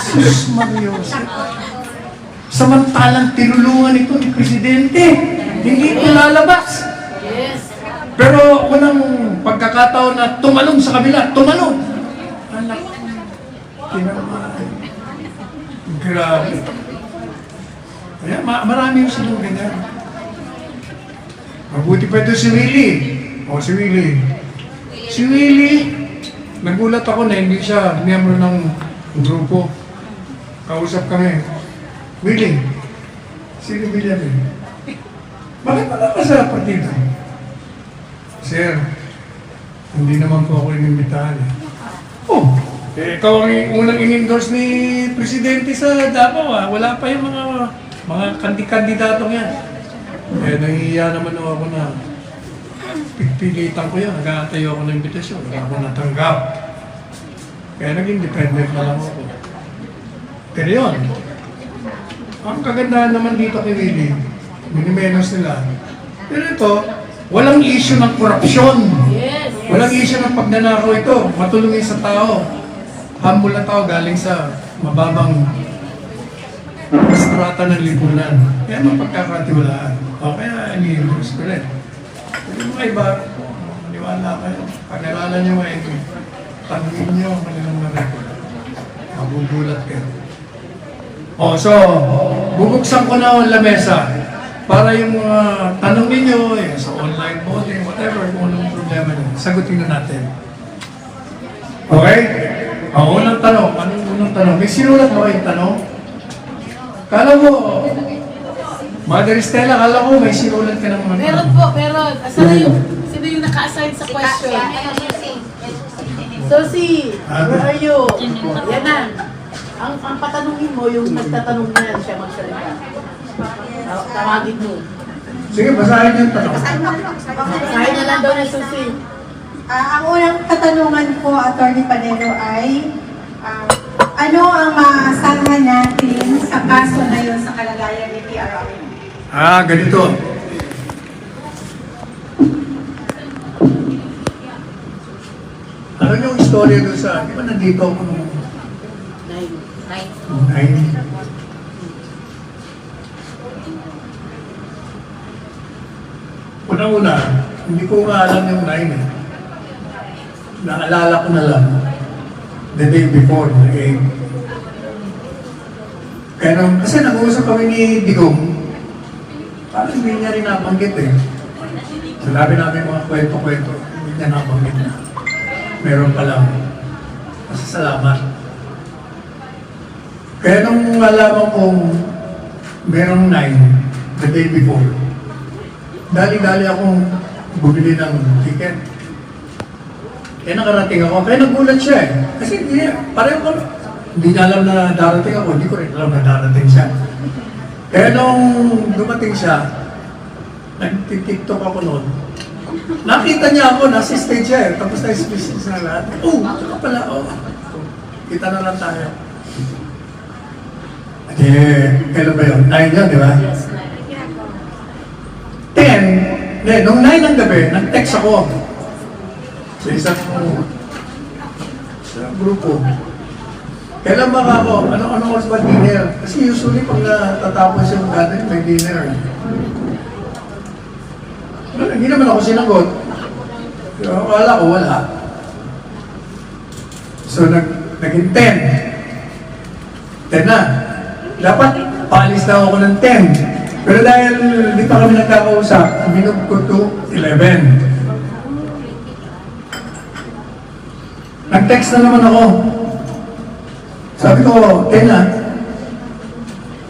Sus Mariose. Samantalang tinulungan ito ni Presidente. Hindi ito lalabas. Pero unang pagkakataon na tumalong sa kabila, tumalong. Anak, tinamaan. Grabe. Kaya marami yung silang ganyan. Mabuti pa ito si Willie. O si Willie. Si Willie, nagulat ako na hindi siya miyembro ng grupo. Kausap kami. Willie, sino Willie? Bakit wala ka sa partido? Sir, hindi naman po ako inimbitahan. Oh, ikaw ang unang in-endorse ni Presidente sa Davao. Wala pa yung mga kandidatong yan. Nahihiya naman ako na pipilitan ko yan. Nag-aantay ako ng imbitasyon. Hindi ako natanggap. Kaya naging dependent na lang ako. Pero yun, ang kagandahan naman dito kay Willie, minimenos nila. Pero ito, walang issue ng korupsyon. Walang issue ng pagnanakaw ito. Matulungin sa tao. Humble na tao galing sa mababang strata ng lipunan. Kaya mapagkakatiwalaan. O kaya ini-endorse ko rin. Pero yung mga iba, maniwala kayo. Pag-alaala nyo maigi. Tanggin nyo ang kanilang na-record. Magugulat kayo. O so, bubuksan ko na ang lamesa. Para yung mga tanong ninyo, sa online voting, whatever, kung anong problema nyo, sagutin na natin. Okay? Ang unang tanong, anong unang tanong? May sinulat mo kayong tanong? Kala mo, Mother Stella, kala ko may sinulat ka ng mga tanong. Meron po, meron. Sino yung naka-assign sa question? Susie, where are you? Yan na. Ang patanungin mo, yung nagtatanong na yan, siya magsalita. Tawagin mo. Sige, basahin yung tanong. Basahin na lang daw ni Susie. Ang unang katanungan ko, Atty. Panelo, ay Ano ang maasahan natin sa kaso ngayon sa kalagayan ni PRRM? Ganito. Ano yung story doon sa, di ba nandito ako nung nine? Una-una, hindi ko nga alam yung 9 eh. Naalala ko na lang the day before, the 8. Kaya nung, kasi nag-uusap kami ni Digong, parang hindi niya rin nabanggit eh. Sinabi namin mga kwento-kwento, hindi niya nabanggit na. Meron pa lang. Masasalamat. Kaya nung alaman kong merong 9 the day before, dali-dali akong bumili ng ticket. Kaya nakarating ako. Kaya nagulat siya eh. Kasi hindi niya, pareho ko. Hindi niya alam na darating ako. Hindi ko rin alam na darating siya. Kaya nung dumating siya, nag-tiktok ako noon. Nakita niya ako, nasa stage siya eh. Tapos na-speech na lahat. Oh, saka pala. Oh. Kita na lang tayo. Kailan ba yun? 9 yun, di ba? 10, nung 9 ng gabi, nag-text ako sa isang sa grupo. Kailan ba ako? Ano oras ba dinner? Kasi usually pag natatapos yung gathering, may dinner. Hindi naman ako sinagot. Akala ko wala. So naging 10. 10 na. Dapat paalis na ako ng 10. Pero dahil hindi pa kami nagkakausap, minug ko to 11. Nag-text na naman ako. Sabi ko, 10 na.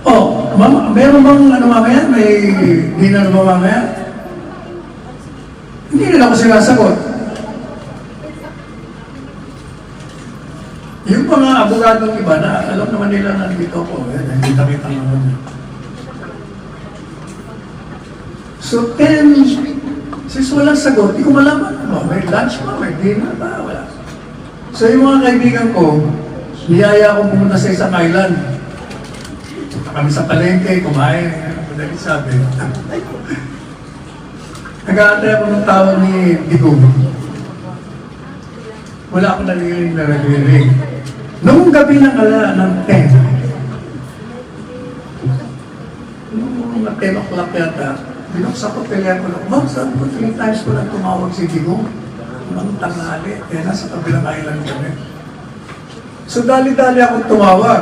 Oh, meron bang ano mamaya? May dinner ba mamaya? Hindi rin ako sinasagot. Yung mga abogadong iba na alam naman nila na nandito ako. Nakita-kita naman. So 10, since walang sagot, di ko malaman. May lunch ba? May dinner ba? Wala. So yung mga kaibigan ko, niyaya akong pumunta sa isang island. Punta kami sa palengke, kumain. Madali sabi. Nag-aantay ako ng tawag ni Digong. Wala akong narinig na nag-ring. Noong gabi ng 10, noong 10 o'clock yata, binuksan ko telepono. Sabi ko, 3 times ko lang tumawag si Digong. Nang tanghali, nasa kabilang island kami. So dali-dali akong tumawag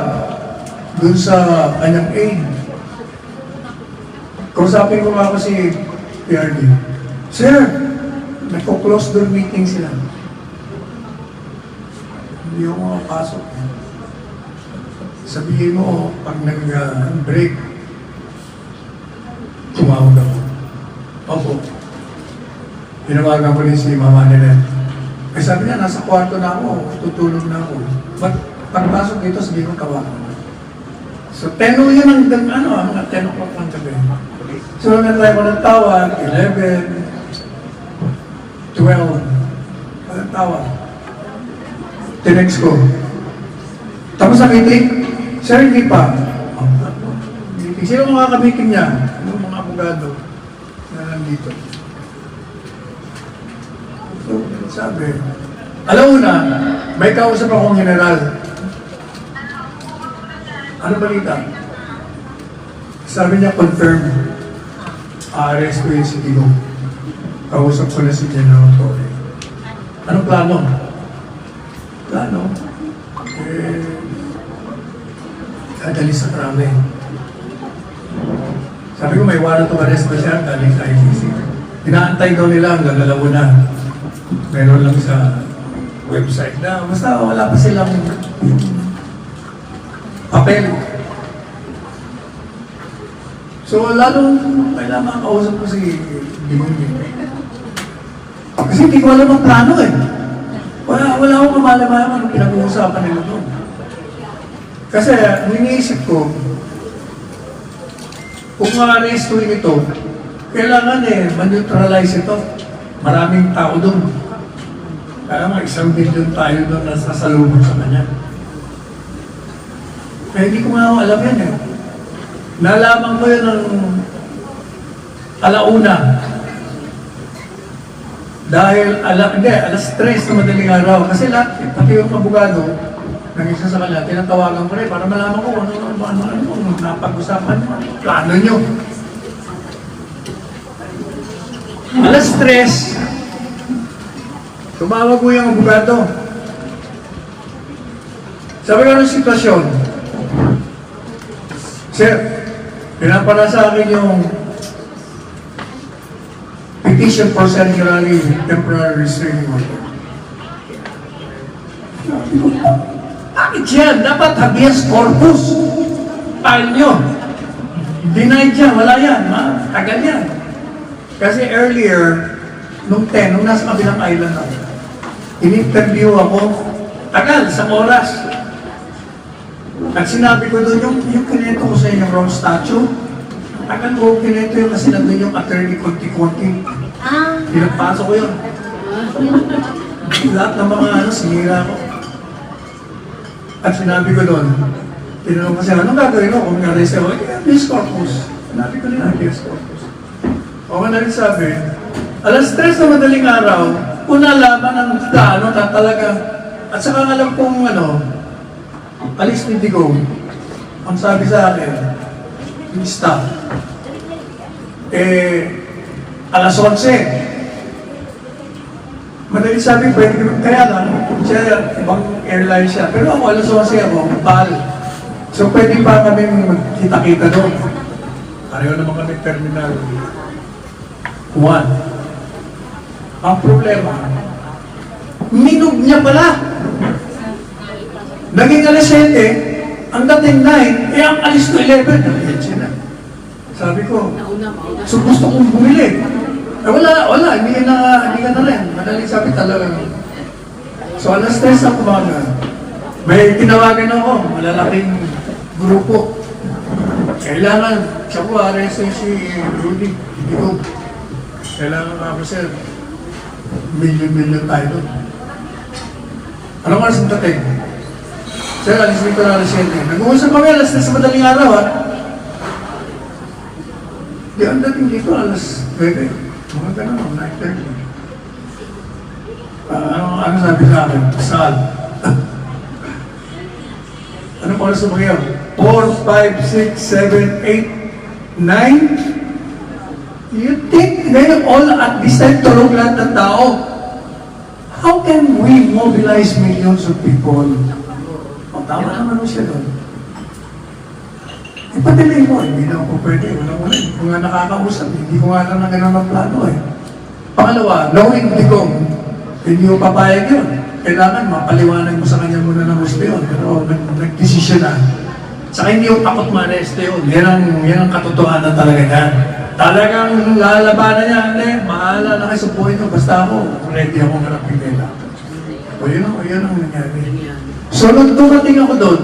dun sa kanyang aid. Kausapin ko nga ako si PRD. Sir, nagko-close door meeting sila. Hindi ako makapasok. Sabihin mo, pag nag-break, tumawag ako. Opo. Tinawagan ko rin si Mama Nenet. Eh sabi niya, nasa kwarto na ako, tutulog na ako. Pagpasok dito, sabi ko tawagan. So 10 yun ang mga 10 o'clock ng gabi. So nag-try ko ng tawag, 11, 12, walang tawag. Tinext ko. Tapos sa meeting, sir, hindi pa. Meeting. Sino mga ka-meeting niya? Yung mga abogado na nandito. So, sabi, alam mo na, may kausap akong general. Ano balita? Sabi niya, confirm. Arrest ko yung si Digong. Kausap ko na si General Torre. Anong plano? Plano? Dadali sa krami. Sabi ko, may warrant of arrest ba siya? Dali sa ICC. Inaantay daw nila hanggang 2 na. Meron lang sa website na basta wala pa silang papel. So lalong kailangan makausap ko si Digong. Kasi hindi ko alam ang plano eh. Wala akong kamalamayang anong pinag-uusapan nila doon. Kasi iniisip ko, kung ma-arrestuin ito, kailangan ma-neutralize ito. Maraming tao doon. Kaya nga, 1 billion tayo doon na sasalubong sa kanya. hindi ko nga alam yan eh. Nalaman ko yun ng alauna. Dahil, alas 3 na madaling araw. Kasi lahat, pati yung abogado, nag-isa sa kanila, tinatawagan ko rin para malaman ko ano, napag-usapan nyo, plano nyo. Alas 3, tumawag ko yung abogado. Sabi ko ng sitwasyon, Sir, pinapala sa akin yung petition for temporary restraining order. Bakit yan? Dapat habeas corpus. File nyo. Denied yan. Wala yan. Tagal yan. Kasi earlier, nung nasa kabilang island ako, in-interview ako, tagal, isang oras. At sinabi ko doon, yung kineto ko sa inyo, wrong statue, tagal ko kineto yung kasi nandun yung attorney konti-konti. Pinagpasok ko yun. Lahat ng mga sinira ko. At sinabi ko doon, tinanong kasi, anong gagawin ko kung nga-arrest ako? Habeas corpus. Sinabi ko nila, habeas corpus. O nga na rin sabi, alas 3 na madaling araw, kung nalaman ang plano na talaga, at saka alam kong alis ni Digong, ang sabi sa akin, yung staff, alas 11, madali sabi, pwede kaya lang, siya, ibang airline siya. Pero ako, alas 11 ako, PAL. So, pwede pa kami magkita-kita doon. Pareho naman kami terminal 1. Ang problema, minug niya pala. Naging alas 7, ang dating 9, ang alis ko 11. Sabi ko, so gusto kong bumili. Wala, hindi ka na rin. Madaling sabi talaga. So, alas 3 ang umaga. May tinawagan ako, malalaking grupo. Kailangan, siya po, arresto si Rudy. Hindi ko. Kailangan ako, sir. Million tayo doon. Anong oras ang dating? Sir, alis dito na alas 7. Nag-uusap kami alas 3 sa madaling araw, ha? Di, ang dating dito alas 9. Mga ganun, 9:30. Ano sabi sa akin? Sal. Anong oras mo ngayon? 4, 5, 6, 7, 8, 9? You think ngayon all at this time tulog lahat ng tao? How can we mobilize millions of people? Tama naman mo siya doon. Ipadelay mo, hindi na ako pwede. Wala. Hindi ko nga nakakausap. Hindi ko nga lang na gano'n ang plano eh. Pangalawa, knowing Digong, hindi mo papayag yun. Kailangan mapaliwanag mo sa kanya muna ng gusto yun. Pero nag-desisyon na. Saka hindi yung takot ma-arresto yun. Yan ang katotohanan talaga yan. Talagang lalabanan niya, hindi, mahala na kayo sa buhay nyo. Basta ako, ready ako harapin nila. O yun ang nangyari. So, nung dumating ako doon,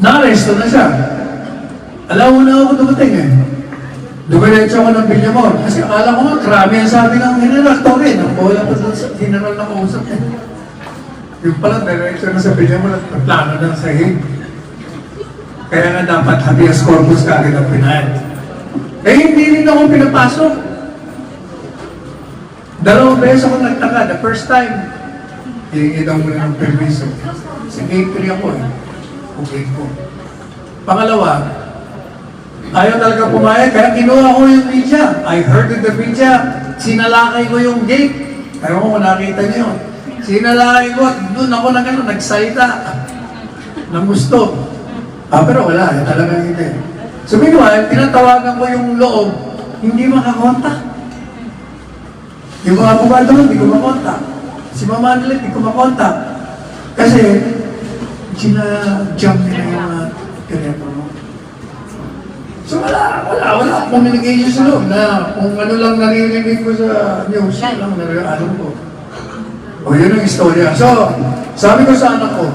na-arresto na siya. Alam mo na ako dumating eh. Dumiretso ako ng Villamor. Kasi akala ko nga, krami ang sabi ng general. Torre, wala pa doon sa general na kausap eh. Yung pala, diretso na sa Villamor at plano na sa hig. Kaya nga dapat habeas corpus kagad ang pinahal. Eh, hindi rin ako pinapasok. 2 beses ako nagtaka. The first time, hihingi daw muna ng permiso. Sa gate 3 ako eh. Okay po. Pangalawa, ayaw talaga pumayag, kaya kinuha ko yung media. I heard in the media, sinalakay ko yung gate. Ayaw ko kung nakita niyo yun. Sinalakay ko at doon ako na gano'n, nagsalita ng gusto. Pero wala, talagang hindi. So meanwhile, tinatawagan ko yung loob, hindi makakontak. Yung mga abogado, hindi ko makontak. Si Mama Annalyn, hindi ko makontak. Kasi, sina-jump nila yung telepono. So wala akong communication sa loob na kung ano lang narinig ko sa news, lang alam ko. O yun ang istorya. So, sabi ko sa anak ko,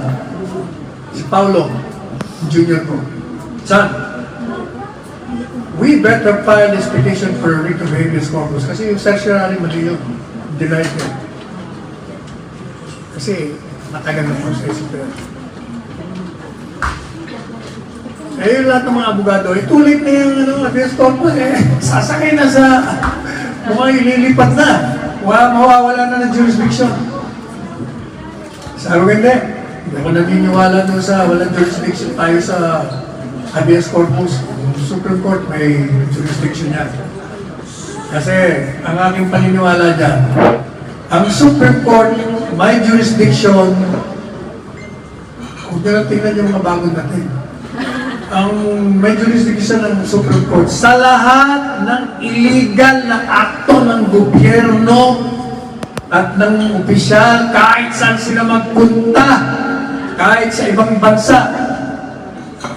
si Paulo, junior ko, son, we better file this petition for writ of habeas corpus kasi yung certiorari mali yun, denied yun. Kasi matagal na process ito. Eh, lahat ng mga abogado, itulit na yung habeas corpus sasakay na sa mukhang ililipat na. Mawawala na ng jurisdiction. Sabi ko, hindi ako naniniwala doon sa walang jurisdiction tayo sa habeas corpus. Yung Supreme Court may jurisdiction yan. Kasi ang aking paniniwala dyan, ang Supreme Court may jurisdiction. Kung nyo tingnan yung mga bago natin, ang may jurisdiction ng Supreme Court sa lahat ng illegal na akto ng gobyerno at ng opisyal, kahit saan sila magpunta, kahit sa ibang bansa,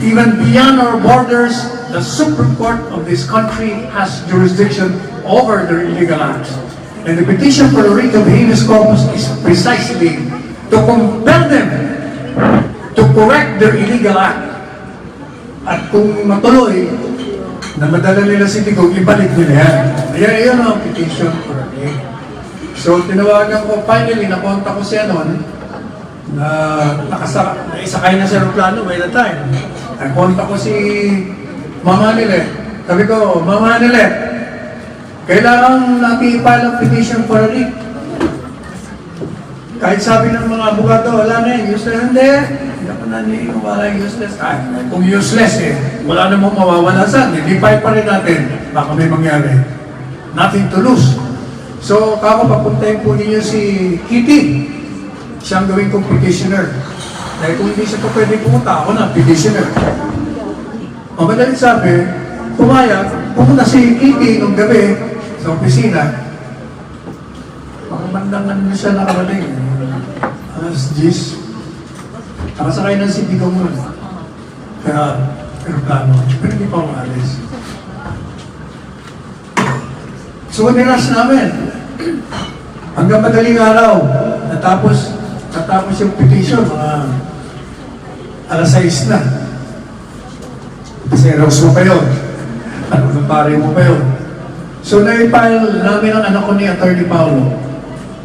even beyond our borders, the Supreme Court of this country has jurisdiction over their illegal acts. And the petition for the writ of habeas corpus is precisely to compel them to correct their illegal act. At kung matuloy, na madala nila si Digong, ibalik nila yan. Ayan ang petition for a writ. So, tinawagan ko, finally, nakonta ko siya noon, na naisakay na sa aeroplano by the time. Nakonta ko si Mama Nilet. Sabi ko, Mama Nilet, kailangan natin i-file ang petition for a writ. Kahit sabi ng mga abogado, wala na yun, useless. Hindi ako naniniwala yung useless. Kung useless wala namang mawawala saan. Hindi file pa rin natin. Baka may mangyari. Nothing to lose. So, kako papuntahin po ninyo si Kitty. Siyang gawin kong petitioner. Dahil kung hindi siya pa pwede pumunta, ako na, petitioner. O madaling sabi, pumayag, pumunta si Kitty nung gabi sa opisina. Pakamandangan na siya nakarating. Alas 10. Nakasakay ng si Digong mo. Kaya, aeroplano. Pero hindi pa umalis. So, nilas namin. Hanggang madaling araw, natapos yung petition, mga alas 6 na. Kasi Rose mo pa yun. Ano ng pare mo pa yun. So, na-file namin ang anak ko ni Atty. Paulo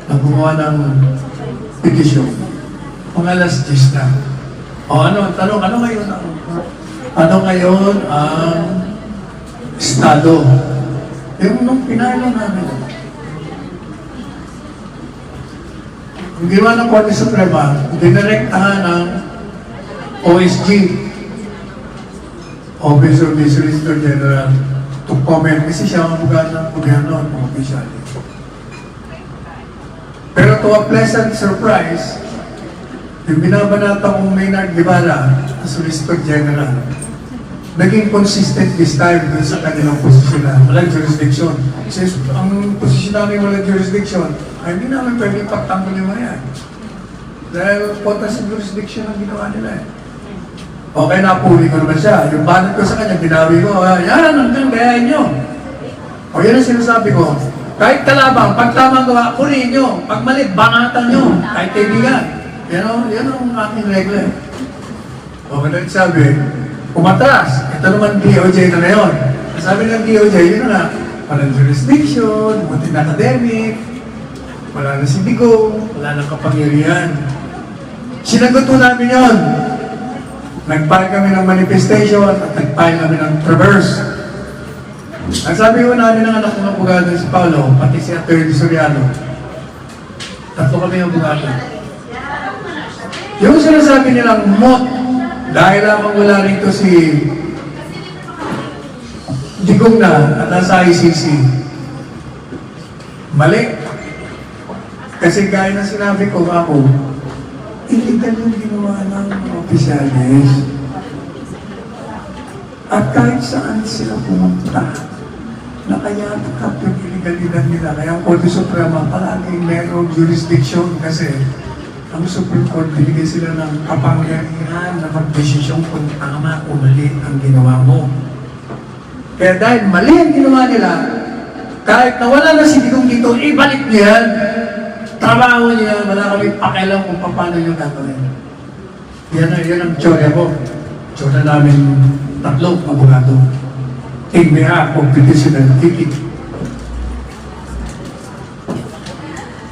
na gumawa ng petition. Mga alas 10 na. O ano, tanong, ano ngayon ang estado? Yung nung pinalo namin, ang ginawa ng Korte Suprema, dinirektahan ng OSG, Office of the Solicitor General, to comment kasi siya ang abogado ng gobyerno at mga opisyal. Pero to a pleasant surprise, yung binabanata kong Maynard Guevara, ang Solicitor General, naging consistent this time dun sa kanilang posisyon na walang jurisdiction. Kasi ang posisyon namin walang jurisdiction, ay hindi namin pwede ipagtanggol yung mga yan. Dahil kontra sa jurisdiction ang ginawa nila eh. Okay, napuli ko naman siya. Yung banat ko sa kanya, binawi ko, yan, hanggang gayahin nyo. O yan ang sinasabi ko. Kahit kalabang, pag tamang gawa, purihin nyo. Pag mali, bangatan nyo. Kahit kaibigan. Yan ang aking regla. O kaya sabi, umatras. Ito naman DOJ na yun. Sabi ng DOJ, yun na, walang jurisdiction, buti na academic, wala na si Digong, wala na kapangyarihan. Sinagot po namin yun. Nag-file kami ng manifestation at nag-file kami ng traverse. Ang sabi ko namin ng anak ng abogado si Paulo, pati si Atty. Soriano, tatlo kami ng abogado. Yung sinasabi nilang mot, dahil lamang wala rito si Digong na at nasa ICC. Mali. Kasi gaya na sinabi ko ako, illegal yung ginawa ng mga opisyalis. At kahit saan sila pumunta, nakayakap yung illegalidad nila. Kaya ang Korte Suprema palaging merong jurisdiction kasi ang Supreme Court binigay sila ng kapangyarihan na mag-desisyon kung tama o mali ang ginawa mo. Kaya dahil mali ang ginawa nila, kahit nawala na si Digong dito, ibalik niya yan. Trabaho niya, wala kami pakialam kung paano yung gagawin. Yan ang teorya ko. Teorya namin tatlong abogado. In behalf of petitioner Kiki.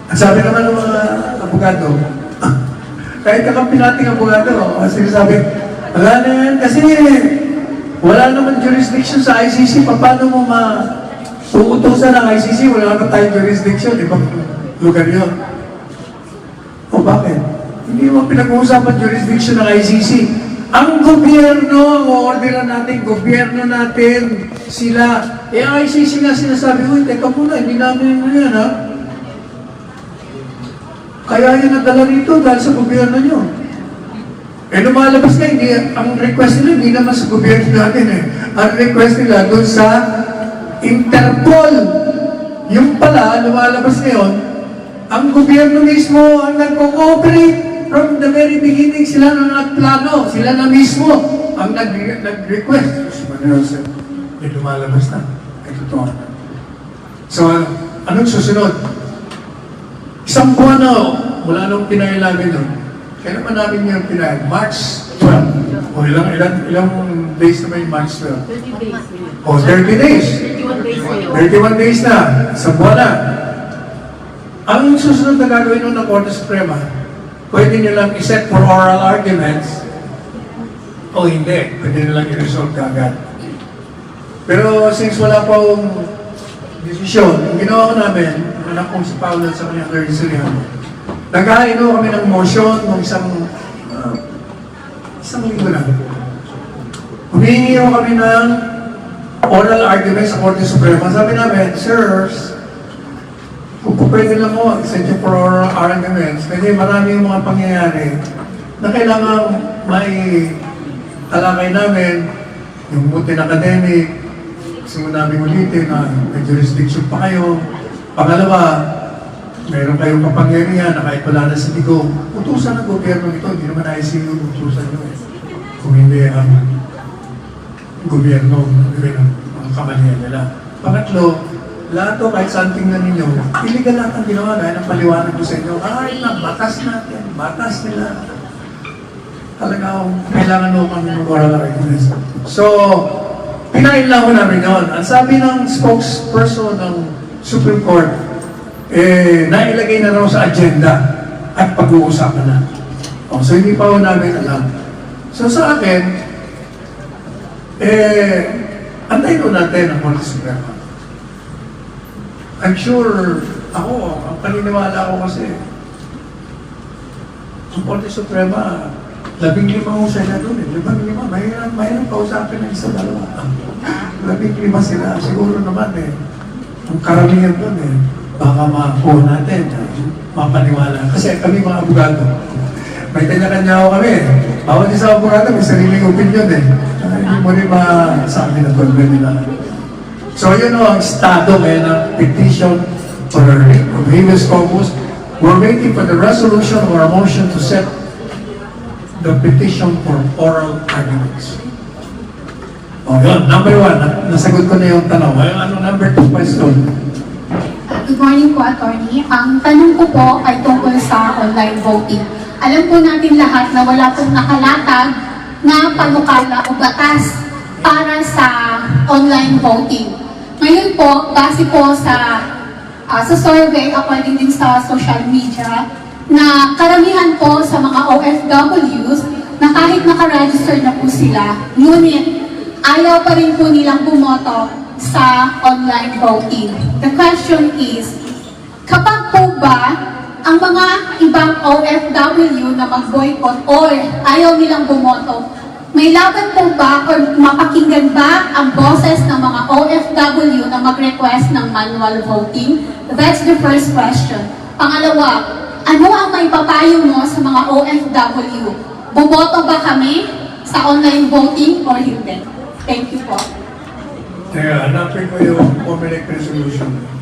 Ang sabi naman ng mga abogado, kahit kakampi nating abogado, sinasabi, wala na yan kasi Wala naman jurisdiction sa ICC. Paano mo uutusan ng ICC? Wala naman tayong jurisdiction. Ibang lugar yun. O bakit? Hindi mo pinag-uusapan jurisdiction ng ICC. Ang gobyerno, ang orderan natin, gobyerno natin, sila. Ang ICC nga sinasabi, uy, teka muna, hindi namin yan, ha? Kaya yun nadala rito dahil sa gobyerno nyo. Lumalabas na, hindi, ang request nila, hindi naman sa gobyerno natin, eh. Ang request nila doon sa Interpol. Yung pala, lumalabas na yun, ang gobyerno mismo ang nagko-cooperate. From the very beginning, sila na nagplano, sila na mismo ang nag-request. May lumalabas na. Ay, totoo na. So, anong susunod? Isang buwan na, wala nang pinayal namin nun. Kaya naman namin yung pinayal? March 12. O ilang days na may March 12? 30 days. O 30 days. 31 days ngayon. 31 days na. Isang buwan na. Ang susunod na gagawin nun ng Korte Suprema, pwede nyo lang iset for oral arguments o hindi. Pwede nyo lang i-resolve kagad. Pero since wala pong desisyon, yung ginawa ko namin, anak kong si Paolo sa kanyang Lord Siriano, naghahaino kami ng motion ng isang linggo na. Humingi ko kami ng oral arguments sa Korte Suprema. Sabi namin, sirs, kung pwede lang mo, set you for oral arguments, kasi marami yung mga pangyayari na kailangan may talakay namin, yung butin academic, gusto mo namin ulitin na may jurisdiction pa kayo. Pangalawa, meron kayong kapangyarihan na kahit wala na sa digong, utusan ng gobyerno ito, hindi naman ICU utusan nyo. Kung hindi ang gobyerno, ang kamalian nila. Pangatlo, lahat to, kahit saan tingnan ninyo, illegal lahat ang ginawa, gaya ng paliwanag ko sa inyo, batas natin, batas nila. Talagang kailangan mo kami ng oral arguments. So, pinailan ko namin yun. Ang sabi ng spokesperson ng Supreme Court, nailagay na raw sa agenda at pag-uusapan na. So, hindi pa ho namin alam. So, sa akin, antayin ko natin ang Korte Suprema. I'm sure, ang paniniwala ko kasi, ang Korte Suprema, 15 ho sila doon eh. 15, mayroon kausapin ng isa, dalawa. 15 sila, siguro naman eh. Ang karamihan doon eh, baka makakuha natin, mapaniwala. Kasi kami mga abogado, may kanya-kanya ako kami. Bawat isa abogado, may sariling opinion eh. Hindi mo rin masabi na tulad nila. So yun ang estado ngayon ng petition for a writ of habeas corpus. We're waiting for the resolution of our motion to set the petition for oral arguments. O yun, number 1, nasagot ko na yung tanong. Ano number 2 question? Good morning po, Attorney. Ang tanong ko po ay tungkol sa online voting. Alam po natin lahat na wala pong nakalatag na panukala o batas para sa online voting. Ngayon po, base po sa survey, according din sa social media, na karamihan po sa mga OFWs na kahit nakaregister na po sila, ngunit ayaw pa rin po nilang bumoto sa online voting. The question is, kapag po ba ang mga ibang OFW na mag-boycott or ayaw nilang bumoto, may laban po ba or mapakinggan ba ang boses ng mga OFW na mag-request ng manual voting? That's the first question. Pangalawa, ano ang may papayo mo sa mga OFW? Bumoto ba kami sa online voting or hindi? Thank you po. Teka, hanapin ko yung Comelec resolution.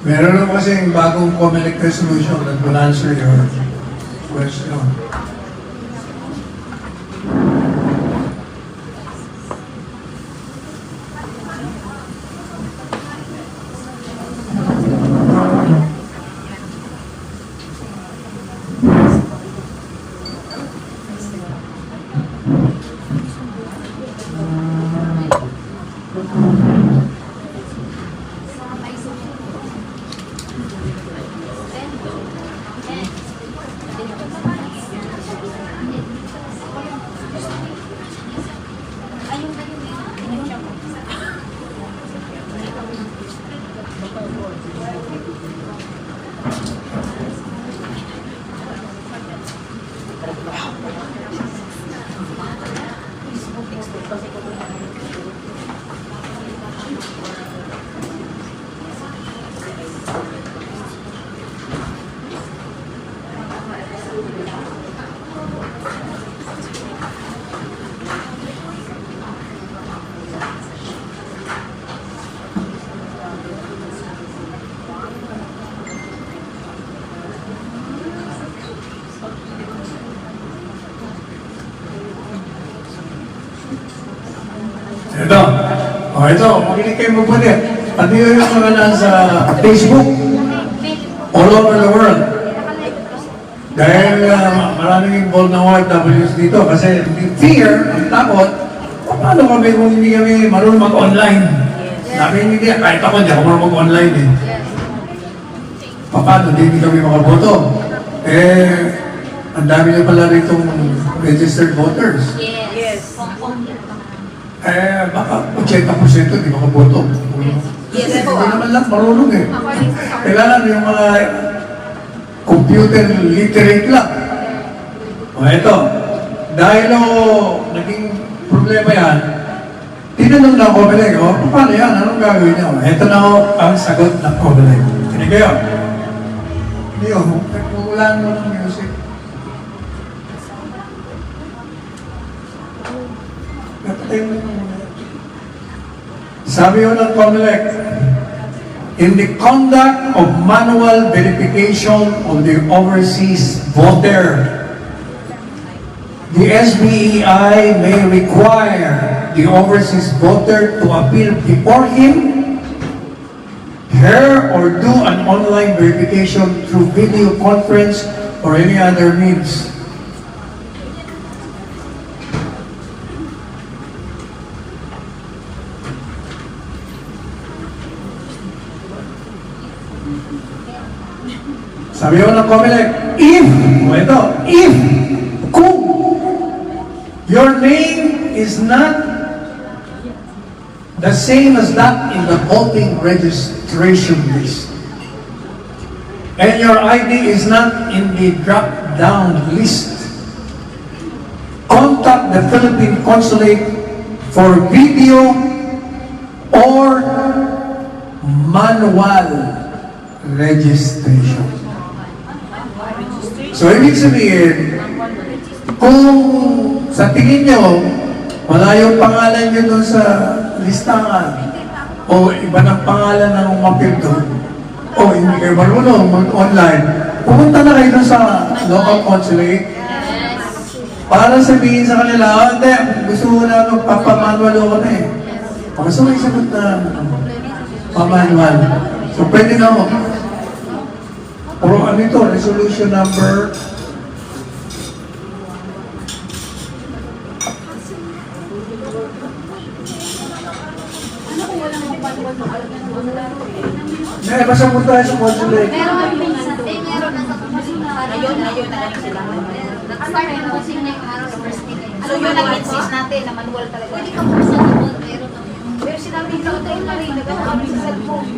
Meron lang kasing bagong Comelec resolution that will answer your question. ito, makinig kayo mabuti. Pati yung mga nasa Facebook, all over the world. Dahil maraming involved na OFWs dito kasi fear, ang takot, paano kami kung hindi kami marunong mag-online? Sabi hindi, kahit ako hindi ako marunong mag-online eh. Paano, hindi kami makaboto? Ang dami niyo pala ritong registered voters. Yes. Baka 80% di makaboto. Yes po. Hindi naman lang marunong eh. Kailangan yung mga computer literate lang. Ito, dahil naging problema yan, tinanong na ako, Comelec, paano yan? Anong gagawin niyo? Ito na ang sagot ng Comelec. Hindi kayo. Hindi nagpupulaan mo ng music. Sabi ko ng Comelec, in the conduct of manual verification of the overseas voter, the SBEI may require the overseas voter to appear before him, her, or do an online verification through video conference or any other means. Sabi ko ng Comelec, if, kung your name is not the same as that in the voting registration list, and your ID is not in the drop-down list, contact the Philippine Consulate for video or manual registration. So, ibig sabihin, kung sa tingin nyo, wala yung pangalan nyo doon sa listahan, o iba ng pangalan ng umapil doon, o hindi kayo marunong mag-online, pumunta na kayo doon sa local consulate para sabihin sa kanila, hindi, gusto mo na magpapamanual ako na eh. Gusto mo isagot na pamanual. So, pwede na mo. Pero ano ito, resolution number basta mo tayo sa consulate. Pero minsan, meron na sa Ayun na lang sila. Nag-start na kasi na yung araw sa first day. So yun ang insist natin na manual talaga. Pwede ka po sa doon, meron na. Pero sinabi ko tayo na rin, nagawa kami sa cellphone.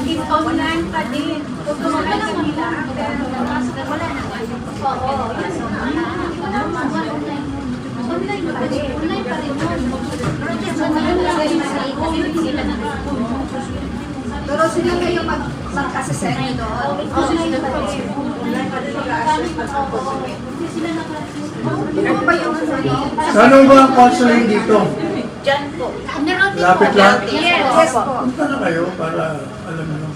If online pa din, kung tumagal sa nila, wala na. Oo, yun. Online pa din. Online pa rin yun. Pero just online lang kayo kasi sila na. Pero sila kayo magkasasend nyo doon. Online pa rin. Online pa rin Sila na Ano ba yung Saan ba ang consulate dito? Diyan po. Lapit lang? Yes po. Punta na kayo para alam mo.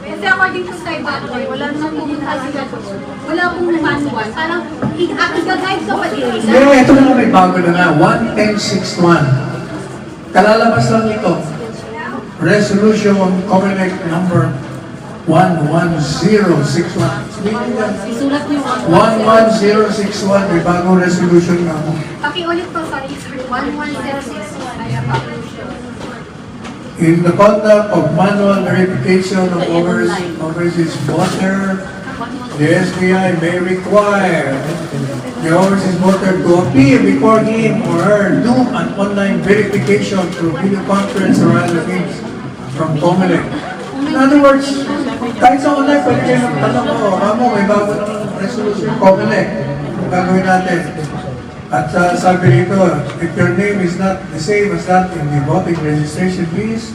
Kasi according to Sky Butler, wala namang pumunta sila doon. Wala pong manual. Parang i-guide ka pa din. Yeah, ito na may bago na nga. 11061. Kalalabas lang ito. Resolution Comelec number 11061. Isulat niyo. 11061. May bagong resolution nga mo. Pakiulit po, sorry. 1106. In the conduct of manual verification of overseas voter, the SBI may require the overseas voter to appear before him or her, do an online verification through video conference or other means from Comelec. In other words, kahit sa online, pwede kayo magtanong ko, may bago ng resolution Comelec. Kung gagawin natin. At sabi rito, if your name is not the same as that in the voting registration list,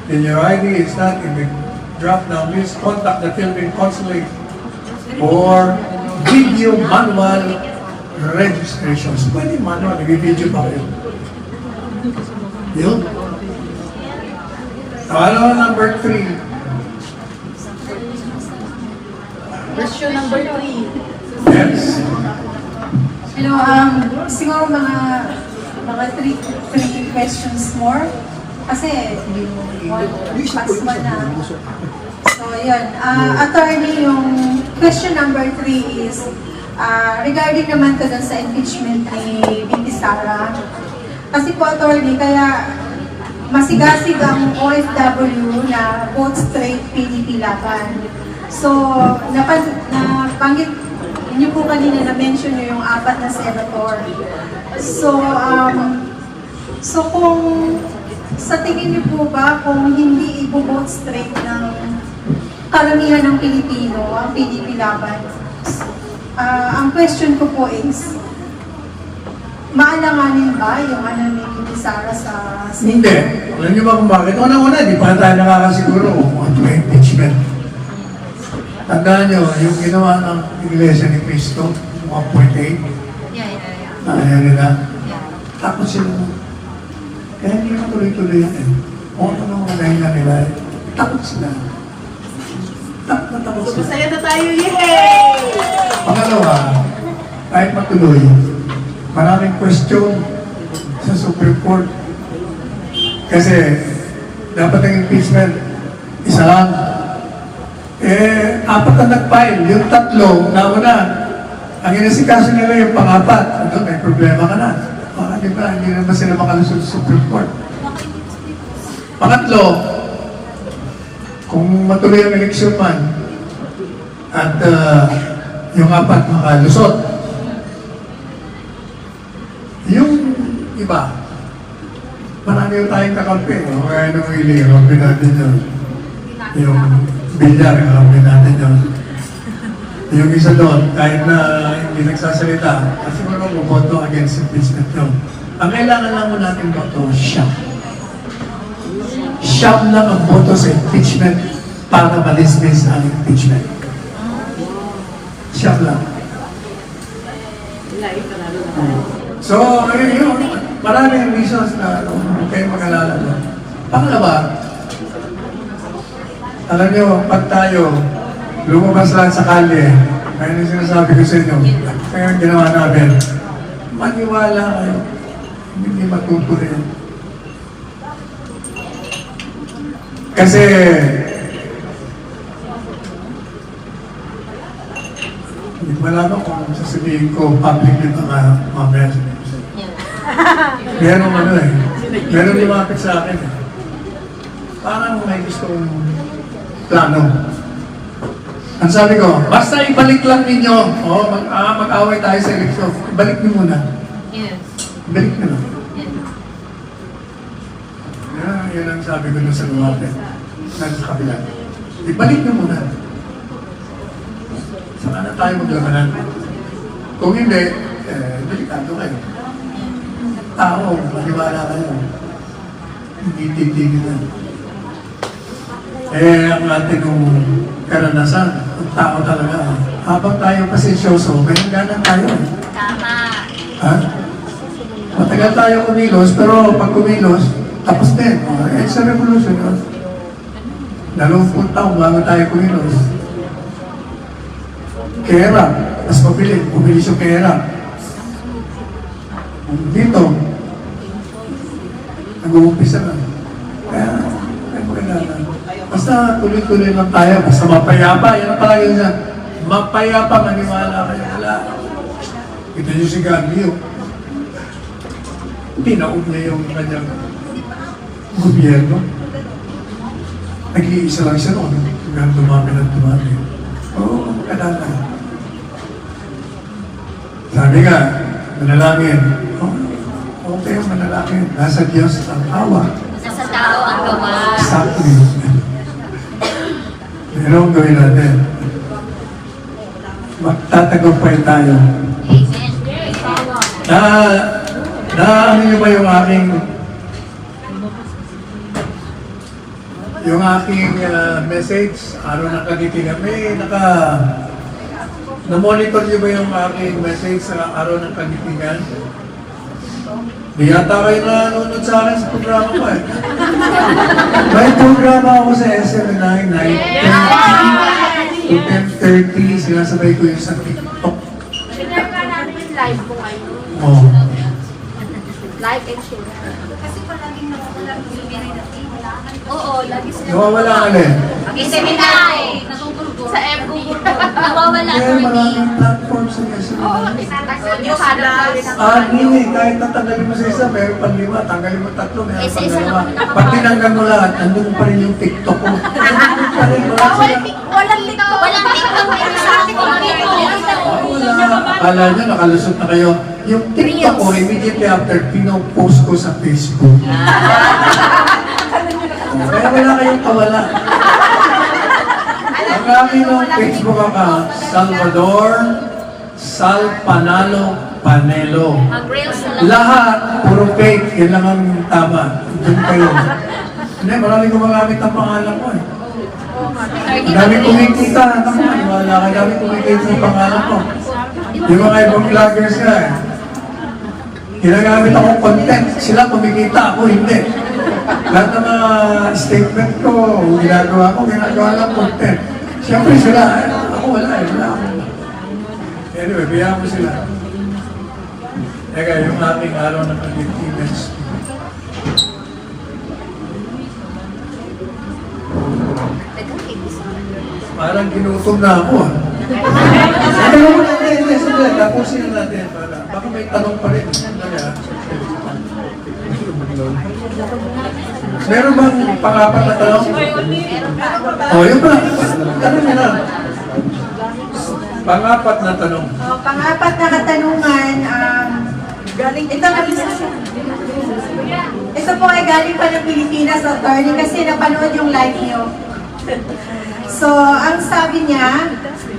then your ID is not in the drop-down list, contact the Philippine Consulate for video manual registrations. Pwede manual, nag-video pa kayo. Yun. Ano number 3? Question number 3. Yes. Hello, siguro mga three questions more. Kasi, pasma na. So, yun. Attorney, yung question number 3 is, regarding naman to dun sa impeachment ni VP Sara. Kasi po, attorney, kaya masigasig ang OFW na vote straight PDP laban. So, nabanggit niyo po kanina na-mention niyo yung 4 na senator. So kung sa tingin niyo po ba kung hindi i-vote straight ng karamihan ng Pilipino ang PDP laban, ang question ko po is, maalanganin ba yung ni VP Sara sa Hindi. Alam niyo ba kung bakit? Una-una, di pa tayo nakakasiguro kung ano yung impeachment. Tandaan niyo, yung ginawa ng Iglesia ni Cristo, 1.8, ayaw nila. Takot sila. Kaya hindi naman tuloy-tuloy yan eh. Kung ano nang manahin nila, takot sila. Takot sila. Masaya na tayo, yay! Pangalawa, kahit matuloy, maraming question sa Supreme Court. Kasi dapat ang impeachment, isa lang. 4 na nag-file, yung 3, nauna. Ang inasikaso nila yung pang-4, doon may problema ka na. Di ba, hindi naman sila makalusot sa Supreme Court. Pangatlo, kung matuloy ang eleksyon man, at yung 4 makalusot, yung iba, marami yung tayong kakampi. Kaya nung ili-rampi natin yun. Yung bilyar, kakampi natin yun. Yung isa doon, kahit na hindi nagsasalita, kasi mo bumoto against impeachment yun. Ang kailangan lang mo natin boto, siyam. Siyam lang ang boto sa impeachment para malismis ang impeachment. Siyam lang. So, yun, maraming reasons na huwag kayong mag-alala doon. Pangalawa, alam nyo, pag tayo lumabas lang sa kalye, kaya yung sinasabi ko sa inyo, kaya ang ginawa namin, maniwala kayo, hindi matutuloy. Kasi, hindi ko malaman kung sasabihin ko public yung mga message. Meron meron lumapit sa akin eh. Parang may gustong plano. Ang sabi ko, basta ibalik lang ninyo, mag-away tayo sa eleksyon, ibalik niyo muna. Yes. Ibalik niyo lang. Yan ang sabi ko sa lumapit. Nasa kabila. Ibalik niyo muna. Saka na tayo maglamanan. Kung hindi, delikado kayo. Tao, maniwala kayo. Hindi titigil na. Ang ating karanasan, ang tao talaga. Habang tayo pasensyoso, may hangganan tayo. Tama. Ha? Matagal tayo kumilos, pero pag kumilos, tapos din. Sa revolution yun. 20 taong bago tayo kumilos. Kera, mas mabilis yung kera. Dito, nag-uumpisa na. Kaya, maganda. Basta tuloy-tuloy lang tayo, basta mapayapa. Yan ang palagi niya. Mapayapa, maniwala kayo. Wala. Ito yung si Gabio. Pinaog niya yung kanyang gobyerno. Nag-iisa lang siya noon. Hanggang dumami ng dumami. Oo, kadala. Sabi nga, manalangin. Okay, manalangin. Nasa Diyos ang awa. Nasa tao ang gawa. Exactly. Pero ang gawin natin, magtatagumpay tayo. Ano nyo ba yung aking message, araw ng kagitigan? Na-monitor nyo ba yung aking message sa araw ng kagitigan? Di yata kayo nanonood sa akin sa programa ko eh. May programa ako sa SM9, 9:30 to 10:30. Sinasabay ko yung sa TikTok. Share ka namin yung live mo ngayon. Oh. Like and share. kasi palaging nawawala yung seminary natin. Oo, lagi sila. Nawawala ka rin. Mag-seminary. Sa FB. Nawawala Kaya attorney. maraming platforms sa Oo, SME. tinatagod yung hanap Hindi, kahit tatanggalin mo sa isa, meron pang 5, tanggalin mo 3, meron Eh, sa pang isa 2. naman nakapag- Pag tinanggal mo lahat, andun pa rin yung TikTok ko. Andun pa rin, wala sila. Walang TikTok. Walang TikTok. Sa akin, Wala. Akala nyo, nakalusot na kayo. Yung TikTok ko, immediately after, pinopost ko sa Facebook. Kaya wala kayong kawala. Ang aming Facebook account, Salvador Salpanalo Panelo. Mag-reels na lang. Lahat, puro fake. Yan lang ang tama. Doon kayo. Hindi, maraming gumagamit ang pangalan ko eh. Ang daming kumikita. Wala ka daming kumikita sa pangalan ko. Yung mga ibang vloggers nga eh. Ginagamit akong content. Sila kumikita, ako hindi. Lahat ng mga statement ko, ginagawa lang content. Siyempre sila, ako wala eh. Wala ako. Anyway, biyaan mo sila. Teka, yung ating araw ng Pilipinas. Parang ginutom na ako ah. Tanong mo natin, hindi, sandali, tapusin na natin. Baka may tanong pa rin. Sandali ah. Meron bang pang-apat na tanong? O, yun pa. Tanong nyo na. Pang-apat na tanong. Pang-apat na katanungan, ito po ay galing pa ng Pilipinas, attorney, kasi napanood yung live niyo. So, ang sabi niya,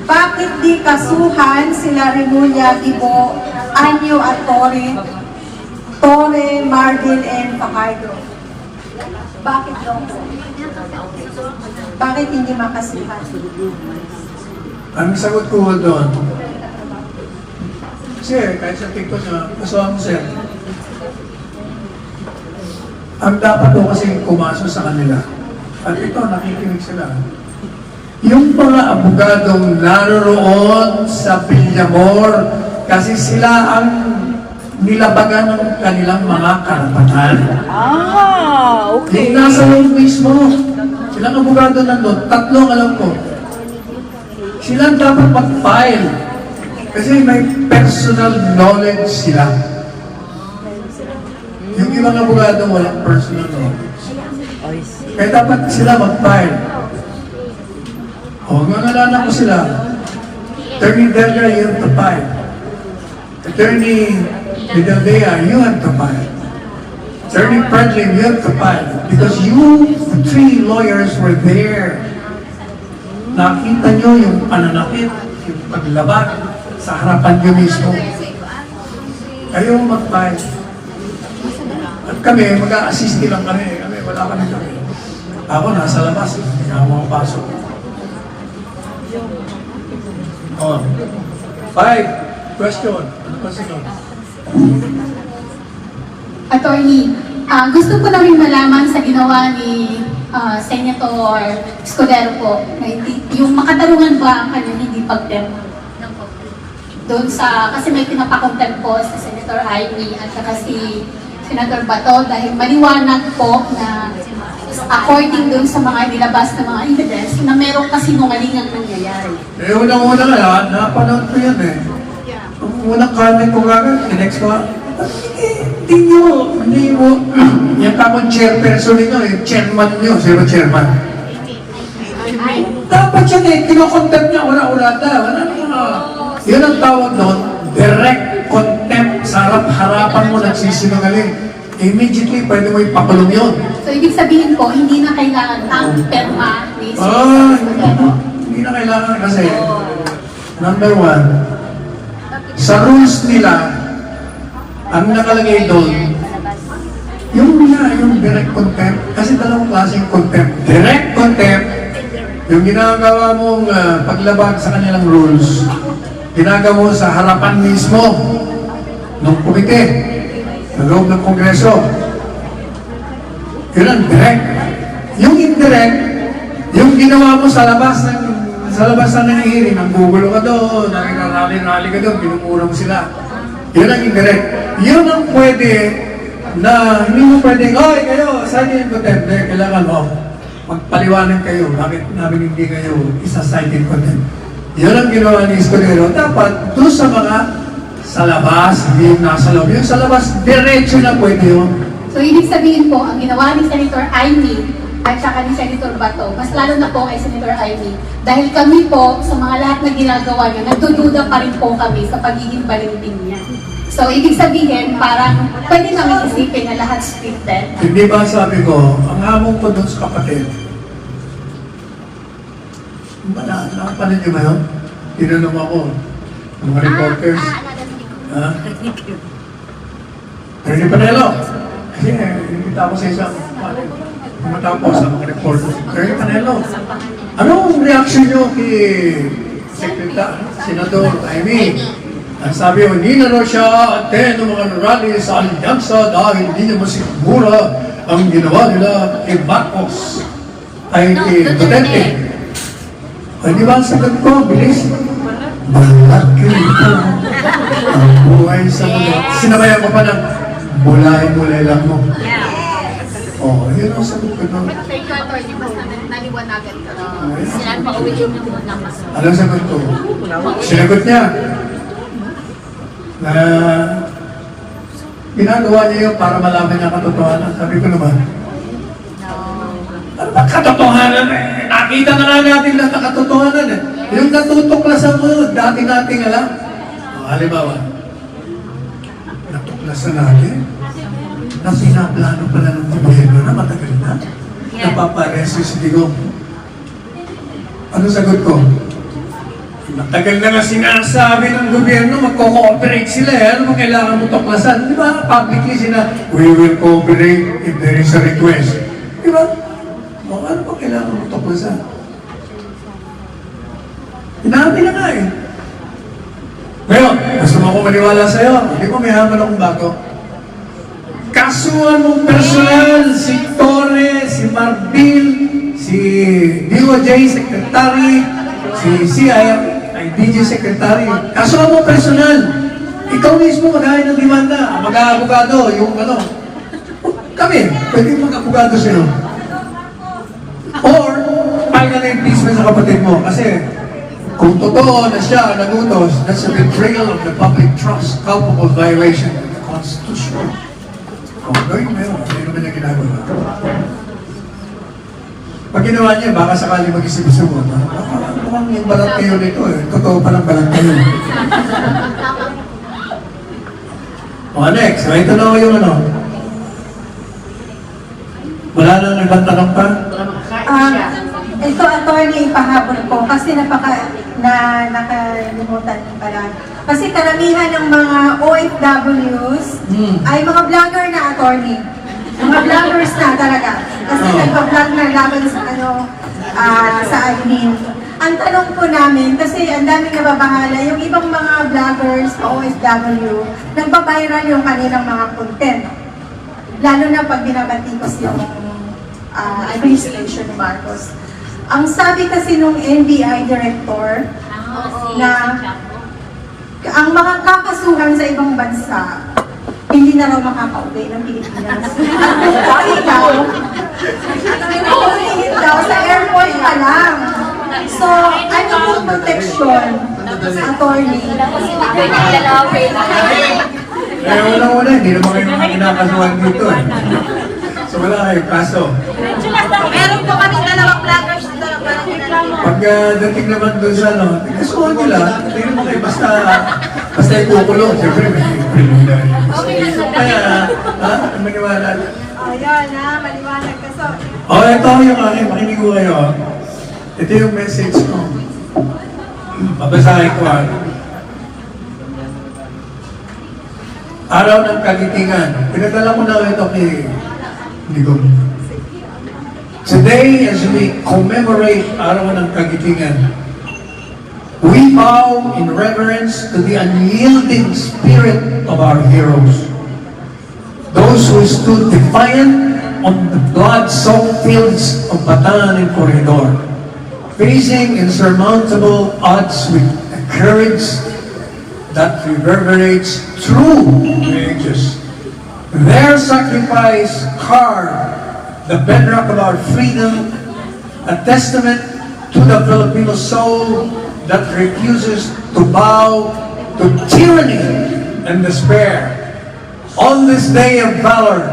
bakit di kasuhan sila Remulla, Ibo, Anyo at Torre, Marvin, and Fajardo? Bakit daw po? Bakit hindi makasuhan? Ang sagot ko doon, kasi kahit sa TikTok na, kasuhan mo sir. Ang dapat ko kasi kumaso sa kanila. At ito, nakikinig sila. Yung mga abogadong naroroon sa Villamor, kasi sila ang nilabagan ng kanilang mga karapatan. Yung nasa loob mismo, silang abogado nandun, 3 alam ko. Sila ang dapat mag-file. Kasi may personal knowledge sila. Yung ibang abogado walang personal knowledge. Kaya dapat sila mag-file. O, nangalanan ko sila. Attorney Delia, you have to file. Attorney Vidaldea, you have to file. Attorney Franklin, you have to file. Because you, 3 lawyers were there. Nakita nyo yung pananakit, yung paglaban sa harapan nyo mismo. Kayo mag-file. At kami, mag-a-assist lang kami. Wala kami. Ako nasa labas, hindi ako makapasok. Oh. 5. Question. Ano pa sunod? Attorney, gusto ko na rin malaman sa ginawa ni Senator Escudero po, na yung makatarungan ba ang kanyang hindi pag-temp? Doon sa, kasi may pinapakontempt po sa Senator Amy at saka si Senator Bato dahil maliwanag po na according doon sa mga nilabas na mga evidence na merong kasinungalingang nangyayari. Eh, unang-una nga, napanood ko yan eh. Ang unang comment ko kagad, next ko, hindi mo, yung tamang chairperson ninyo, yung chairman nyo, sino chairman? Dapat siya eh, kinokontempt niya, wala yun ang tawag doon, direct contempt sa harap-harapan mo nagsisinungaling. Immediately, pwede mo ipakulong yun. So, ibig sabihin po, hindi na kailangan ang perma ni Hindi na kailangan kasi, number 1, sa rules nila, ang nakalagay doon, yung direct contempt, kasi dalawang klaseng contempt. Direct contempt, yung ginagawa mong paglabag sa kanilang rules, ginagawa mo sa harapan mismo ng komite, sa loob ng Kongreso. Yun ang direct. Yung indirect, yung ginawa mo sa labas ng hearing, ang gugulo ka doon, nakikirali ka doon, pinumura mo sila. Yun ang indirect. Yun ang pwede na hindi mo pwedeng, oy kayo, cited in contempt. Kailangan mo, magpaliwanag kayo, bakit namin hindi kayo isa-cited in contempt. Yun ang ginawa ni Escudero. Dapat doon sa mga sa labas, hindi yung nasa loob. Yung sa labas, diretso na pwede yun. So, ibig sabihin po, ang ginawa ni Senator Amy at saka ni Senator Bato, mas lalo na po kay Senator Amy, dahil kami po, sa mga lahat na ginagawa niya, nagdududa pa rin po kami sa pagiging balimbing niya. So, ibig sabihin, parang pwede namin isipin na lahat scripted. Hindi ba sabi ko, ang hamon ko doon sa kapatid, nakapanin niyo ba yun? Tinanong ako, mga reporters, ha? Attorney Panelo, kasi inimita ako sa isang matapos sa mga reporters. Attorney Panelo, anong reaction niyo kay Senador Amy? Ang sabi ko, hindi na raw siya attend ng mga rally sa Alyansa dahil hindi niya masigura ang ginawa nila kay Marcos ay kay Duterte. Ay, di ba ang sagot ko? Bilis. Balat kayo ito. Ang buhay sa mga. Sinabayan ko pa ng bulay-bulay lang mo. Oh, yun ang sagot ko doon. Thank you, attorney. Basta naliwanagan ka. Sila pauwiin niyo muna mas. Anong sagot ko? Sinagot niya na ginagawa niya yun para malaman niya katotohanan. Sabi ko naman, ano ba katotohanan eh? Nakita na lang natin lahat na katotohanan eh. Yung natutuklasan mo, dati nating alam. O, halimbawa, natuklasan natin na pinaplano pala ng gobyerno na matagal na. Napapareso si Digong. Ano sagot ko? Matagal na nga sinasabi ng gobyerno, magko-cooperate sila eh. Ano ba kailangan mo tuklasan? Di ba? Publicly sila, we will cooperate if there is a request. Di ba? O ano ba kailangan mo tuklasan? Hinabi na nga eh. Ngayon, gusto mo akong maniwala sa'yo? Hindi ko may haman akong bago. Kasuhan mong personal, si Torres, si Marbil, si DOJ Secretary, si DG Secretary. Kasuhan mong personal. Ikaw mismo mag-ahay ng demanda, mag-aabogado, yung ano. Kami, pwede mag-abogado sa'yo. Or, file na impeachment sa kapatid mo. Kasi, kung totoo na siya nagutos, that's a betrayal of the public trust, culpable violation of the Constitution. Kung gawin mo yun, hindi naman niya ginagawa. Pag ginawa niya, baka sakali mag-isip-isip mo, mukhang yung balat kayo nito eh. Totoo palang balat kayo. O, next. So, ito na ako yung ano. Wala na nagbantanong pa? Ito, attorney, ipahabol ko kasi nakalimutan pala. Kasi karamihan ng mga OFWs ay mga vlogger na, attorney. Mga vloggers na talaga. Kasi nagpa-vlog na laban sa sa admin. Ang tanong po namin, kasi ang daming nababahala, yung ibang mga vloggers o OFW, nagpa-viral yung kanilang mga content. Lalo na pag binabatikos yung administration ni Marcos. Ang sabi kasi nung NBI director na ang mga kakasuhan sa ibang bansa hindi na raw makakauwi ng Pilipinas. Bakit daw? Tingin daw sa airport pa lang. So, ano pong protection, attorney? Una-una, hindi naman kayo mga kinakasuhan dito eh. So wala kayong kaso. Meron po kami dalawang vloggers na parang Pag dating naman doon sa ano, kasuhan nila, tingnan mo kayo, basta ikukulong. Siyempre, may preliminary. Kaya, maniwala. Yan maliwanag ka. So, Ito yung akin, makinig ko kayo. Ito yung message ko. Babasahin ko Araw ng Kagitingan. Pinadala ko na ito kay Digong. Today, as we commemorate Araw ng Kagitingan, we bow in reverence to the unyielding spirit of our heroes. Those who stood defiant on the blood-soaked fields of Bataan and Corridor, facing insurmountable odds with a courage that reverberates through the ages. Their sacrifice carved the bedrock of our freedom, a testament to the Filipino soul that refuses to bow to tyranny and despair. On this day of valor,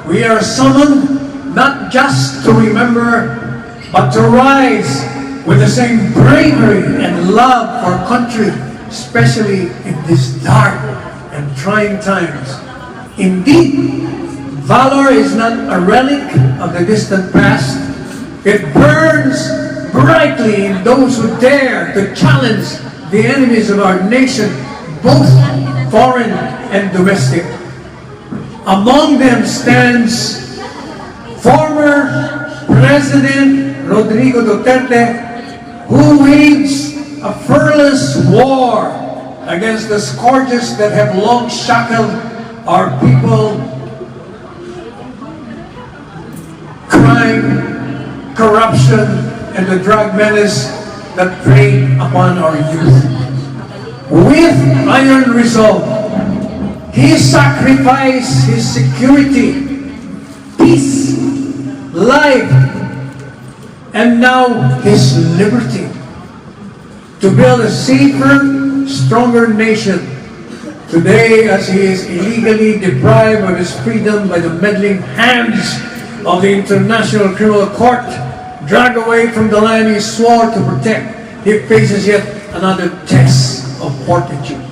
we are summoned not just to remember, but to rise with the same bravery and love for country, especially in these dark and trying times. Indeed, valor is not a relic of the distant past. It burns brightly in those who dare to challenge the enemies of our nation, both foreign and domestic. Among them stands former President Rodrigo Duterte, who waged a fearless war against the scourges that have long shackled our people: crime, corruption, and the drug menace that preyed upon our youth. With iron resolve, he sacrificed his security, peace, life, and now his liberty to build a safer, stronger nation. Today, as he is illegally deprived of his freedom by the meddling hands of the International Criminal Court, dragged away from the land he swore to protect, he faces yet another test of fortitude.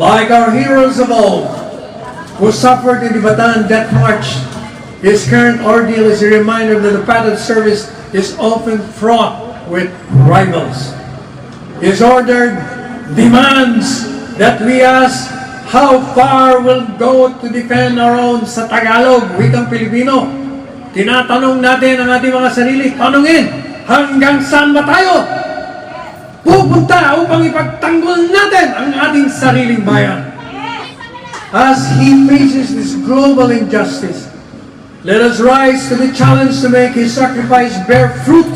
Like our heroes of old, who suffered in the Bataan Death March, his current ordeal is a reminder that the path of service is often fraught with rivals. His order demands that we ask, how far will go to defend our own sa Tagalog, wikang Pilipino? Tinatanong natin ang ating mga sarili, tanungin, hanggang saan ba tayo pupunta upang ipagtanggol natin ang ating sariling bayan? As he faces this global injustice, let us rise to the challenge to make his sacrifice bear fruit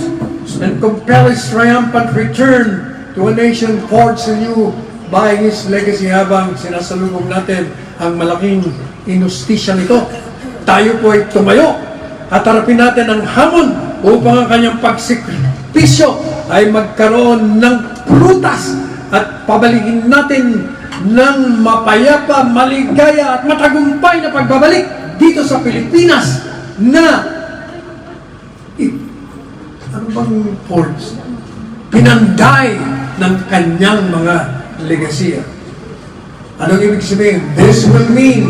and compel his triumphant return to a nation forged anew by his legacy habang sinasalubong natin ang malaking inustisya nito. Tayo po ay tumayo at harapin natin ang hamon upang ang kanyang pagsikrisyo ay magkaroon ng prutas at pabalikin natin ng mapayapa, maligaya at matagumpay na pagbabalik dito sa Pilipinas na ano bang force? Pinanday ng kanyang mga legasiya. Anong ibig sabihin? This will mean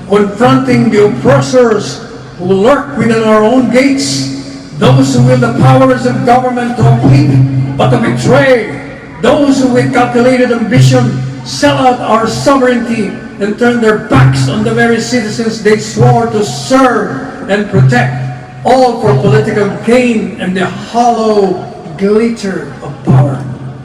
confronting the oppressors who lurk within our own gates, those who wield the powers of government to uplift but to betray, those who with calculated ambition sell out our sovereignty and turn their backs on the very citizens they swore to serve and protect, all for political gain and the hollow glitter of power.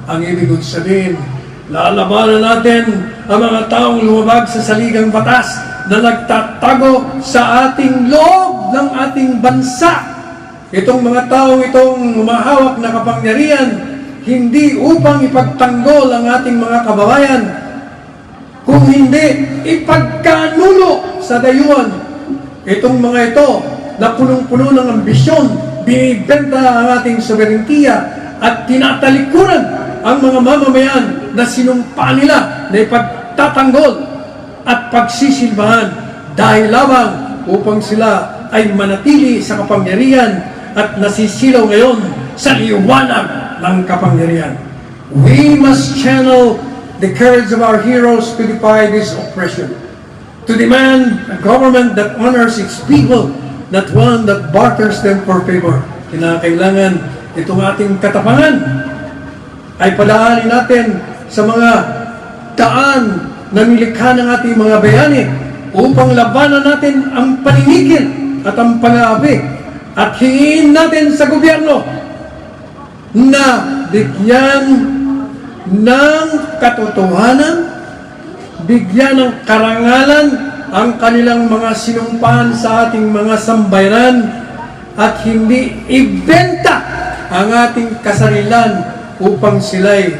Ang ibig sabihin, lalabanan natin ang mga taong lumabag sa saligang batas na nagtatago sa ating loob ng ating bansa. Itong mga taong itong humahawak na kapangyarihan, hindi upang ipagtanggol ang ating mga kababayan, kung hindi ipagkanulo sa dayuhan. Itong mga ito na punong-puno ng ambisyon, binibenta ang ating soberentiya at tinatalikuran ang mga mamamayan na sinumpa nila na ipagtatanggol at pagsisilbahan dahil lamang upang sila ay manatili sa kapangyarihan at nasisilaw ngayon sa liwanag ng kapangyarihan. We must channel the courage of our heroes to defy this oppression, to demand a government that honors its people, not one that barters them for favor. Kinakailangan itong ating katapangan ay palaanin natin sa mga daan na nilikha ng ating mga bayani upang labanan natin ang paninigil at ang pang-aapi at hingin natin sa gobyerno na bigyan ng katotohanan, bigyan ng karangalan ang kanilang mga sinumpaan sa ating mga sambayanan at hindi ibenta ang ating kasarilan upang sila'y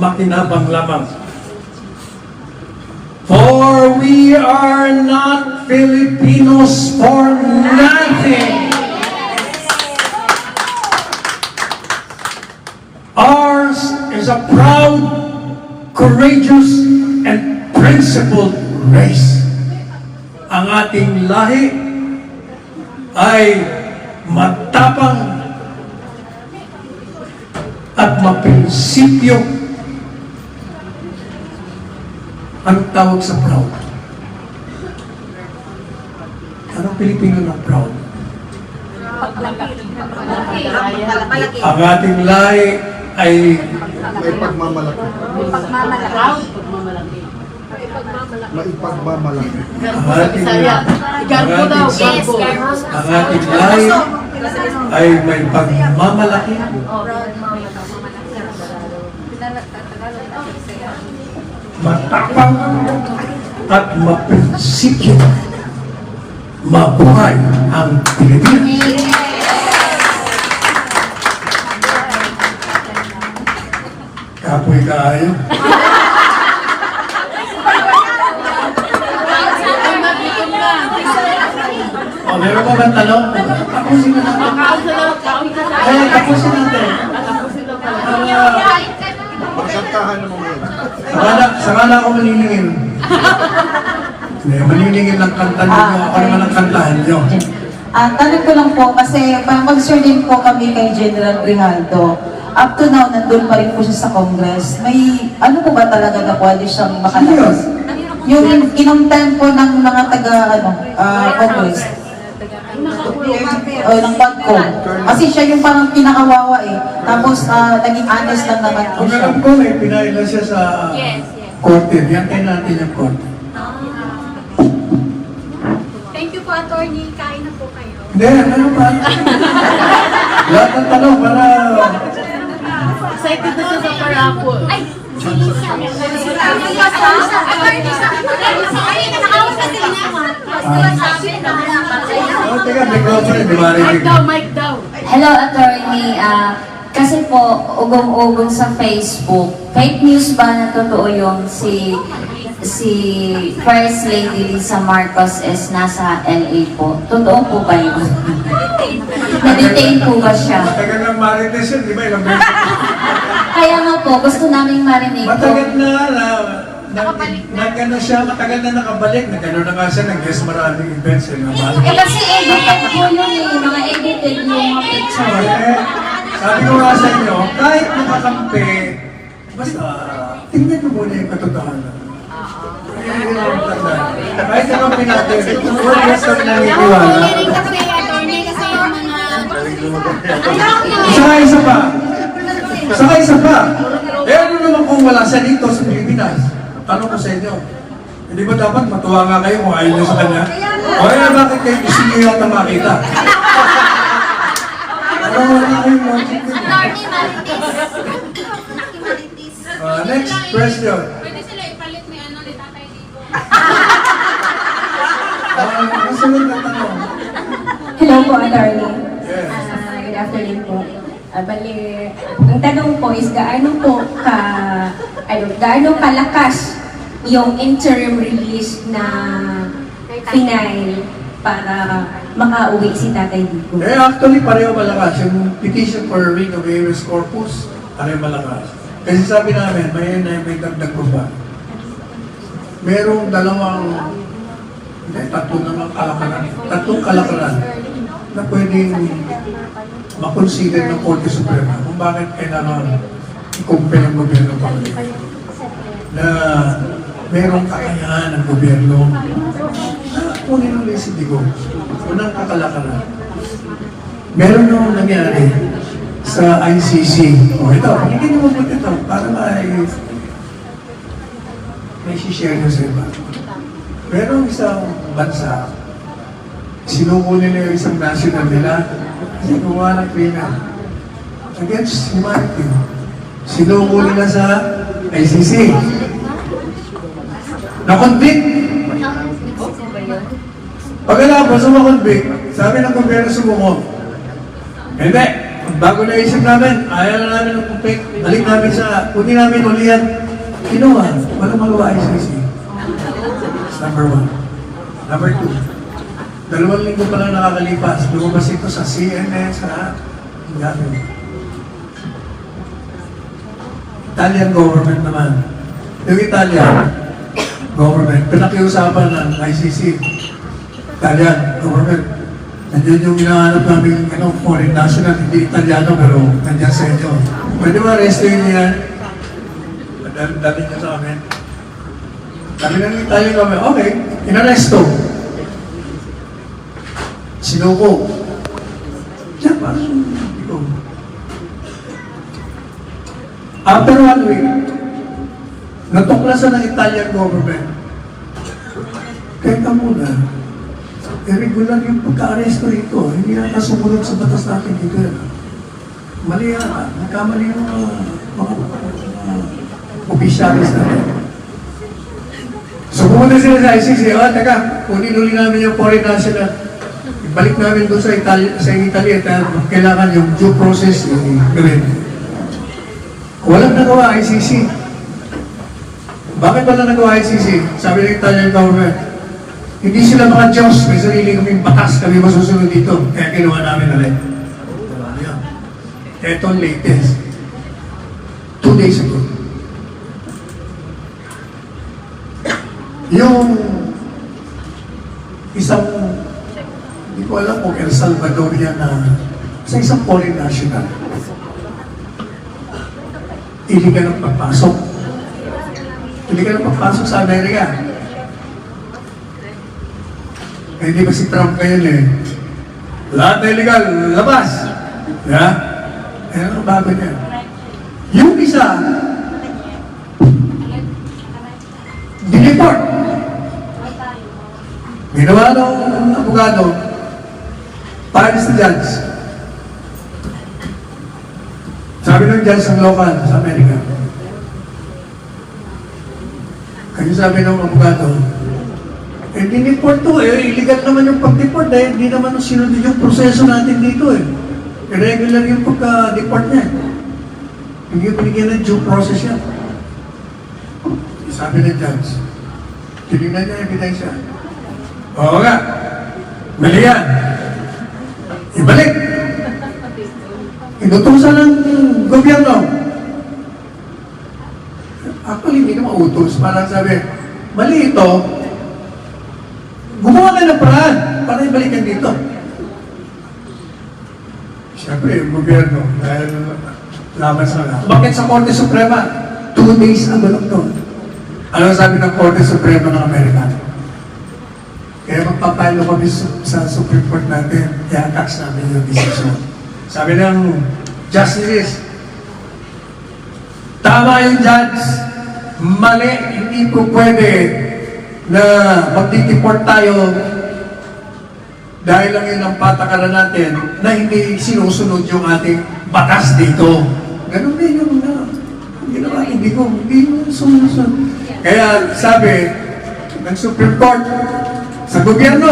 makinabang lamang. For we are not Filipinos for nothing. Ours is a proud, courageous, and principled race. Ang ating lahi ay matapang at maprinsipyo. Anong tawag sa proud? Anong Pilipino ng proud? Ang ating lahi ay May pagmamalaki. Maipagmamalaki. ang ating Garbo daw, ang garbo. ating lahi ay may pagmamalaki, matapang at maprinsipyo. Mabuhay ang Pilipinas. Kapoy kaayo. O, meron pa bang tanong? Tapusin na natin. Ay, tapusin natin. Pagkantahan naman yun. Sakala ako maniningin. Hindi, maniningin ng kanta niyo. Ako naman ang kantahan niyo. Tanong ko lang po, kasi parang concern din po kami kay General Grijaldo. Up to now, nandun pa rin po siya sa Congress. May, ano po ba talaga na pwede siyang makalabas? Yung kinontent po ng mga Congress. O, ng PAGCO. Kasi siya yung parang pinakawawa eh. Tapos, naging honest lang naman po Kung siya. alam ko, may pinailan siya sa korte. Yan natin yung korte. Thank you po, attorney. Kain na po kayo. Hindi, ano ba? Lahat ng tanong para... Excited na siya sa parapol. Ay! Attorney sa Oh, teka, microphone, di marinig. Mic daw. Hello, attorney. Kasi po, ugong-ugong sa Facebook, fake news ba na totoo yung si First Lady Lisa Marcos is nasa LA po? Totoo po ba yun? Na-detain po ba siya? Matagal ng marites yun, di ba? Ilang beses. Kaya nga po, gusto naming marinig po. Matagal na siya, matagal na nakabalik. Nagano na nga siya, nag-guest maraming events. Kasi edited po yun eh, mga edited yung mga picture. Sabi ko nga sa inyo, kahit nakakampi, basta tingnan mo muna yung katotohanan. Kahit nakampi natin, huwag basta naniniwala. kasi, attorney, kasi yung mga... Saka isa pa. Eh ano naman kung wala siya dito sa Pilipinas? Tanong ko sa inyo. Hindi ba dapat matuwa nga kayo kung ayaw nyo sa kanya? O kaya bakit kayo gusto nyo yata makita? Parang wala kayong logic dun. Attorney, maritis. Next question. Pwede sila ipalit ni tatay dito. Kasunod na tanong. Hello po, attorney. Yes. Good afternoon po. Bali, ang tanong po is gaano kalakas yung interim release na final para makauwi si Tatay Digo? Actually, pareho malakas. Yung petition for writ of habeas corpus, pareho malakas. Kasi sabi namin, may dagdag ko ba? Merong tatlong kalakaran na pwedeng makonsider ng Korte Suprema kung bakit kailangan i-compare ang gobyerno pa na merong kakayahan ng gobyerno na kunin ng Lisa Digo. Unang kakalakaran. Meron nung nangyari sa ICC. O ito, hindi mo po ito para may share nyo sa iba. Merong isang bansa, sinuko nila yung isang national nila, sinuwa ng krimen against humanity. Sinuko nila sa ICC. Na-convict. Pagkatapos ma-convict, sabi ng gobyerno sumuko. Hindi. Bago na isip namin, ayaw na namin ng convict. Balik namin sa, kunin namin ulit yan. Kinuha. Walang magawa ICC. Number one. Number two, 2 linggo pa lang nakakalipas, lumabas ito sa CNN, sa lahat. Ang gagawin. Italian government naman. Yung Italian government, pinakiusapan ng ICC. Italian government. Nandiyan yung hinahanap namin foreign national, hindi Italiano, pero nandiyan sa inyo. Pwede ba arrestuin niya yan? Dami niya sa amin. Sabi ng Italian kami, okay, inaresto. Sinuko. Diyan, parang hindi ko. After 1 week, natuklasan ng Italian government, teka muna, irregular yung pagka-aresto ito. Hindi na sumunod sa batas natin dito. Mali yan. Nagkamali yung mga opisyalis natin. So pumunta sila sa ICC, teka, kunin uli namin yung foreign national. Ibalik namin doon sa Italy at kailangan yung due process yung gawin. Walang nagawa ICC. Bakit wala nagawa ICC? Sabi ng Italian government, hindi sila mga Diyos, may sarili kaming batas, kami masusunod dito. Kaya ginawa namin ulit. Ito ang latest. 2 days ago. Yung isang, hindi ko alam kung El Salvadorian na sa isang foreign national, illegal ang pagpasok. Illegal ang pagpasok sa Amerika. Eh, hindi ba si Trump ngayon lahat na illegal, labas. Yeah? Eh, ano bago niya? Yung isa, dineport. Ginawa ng abogado, para sa judge. Sabi ng judge ng local sa Amerika. Kaya sabi ng abogado, dineport to, illegal naman yung pag-deport dahil hindi naman sinunod yung proseso natin dito irregular yung pagka-deport niya. Hindi yung pinigyan ng due process yan. Sabi ng judge, tinignan niya ebidensya. Oo nga, mali yan. Ibalik. Inutusan ng gobyerno. Actually, hindi na mautos. Parang sabi, mali ito, gumawa ka ng paraan para ibalikan dito. Siyempre, yung gobyerno, dahil laban sa lahat. Bakit sa Korte Suprema? 2 days ang balong doon. Ano sabi ng Korte Suprema ng Amerika? Kaya magpapalo kami sa Supreme Court natin, i-attach namin yung decision. Sabi ng Justices, tama yung judge, mali, hindi po pwede na magdideport tayo dahil lang yun ang patakaran natin na hindi sinusunod yung ating batas dito. Ganun din yung ginawa, hindi sumunod. Kaya sabi ng Supreme Court, sa gobyerno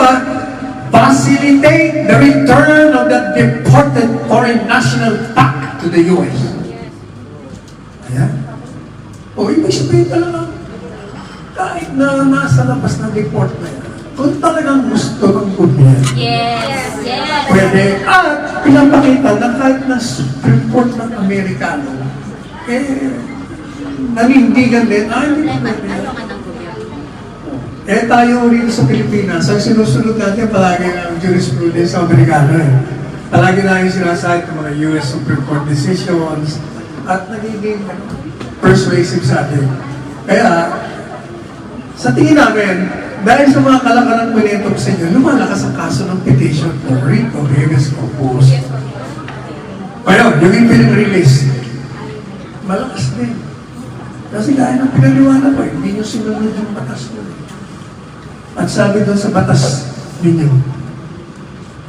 facilitate the return of the deported foreign national back to the U.S. Ayan. O, ibig sabihin talaga, kahit na nasa labas ng deport na yan, kung talagang gusto ng gobyerno, Yes. pwede, at pinapakita na kahit na Supreme Court ng Amerikano, nanindigan din, hindi pwede. Tayo rin sa Pilipinas, ang sinusunod natin palagi ang jurisprudence sa Amerikano Palagi namin sinasabi ng mga US Supreme Court decisions at nagiging persuasive sa atin. Kaya, sa tingin namin, dahil sa mga kalakaran kwento sa inyo, lumalakas ang kaso ng petition for writ of habeas corpus. Kaya, yung interim release, malakas din. Kasi dahil ang pinaliwanag ko, hindi nyo sinunod yung batas mo. At sabi doon sa batas ninyo,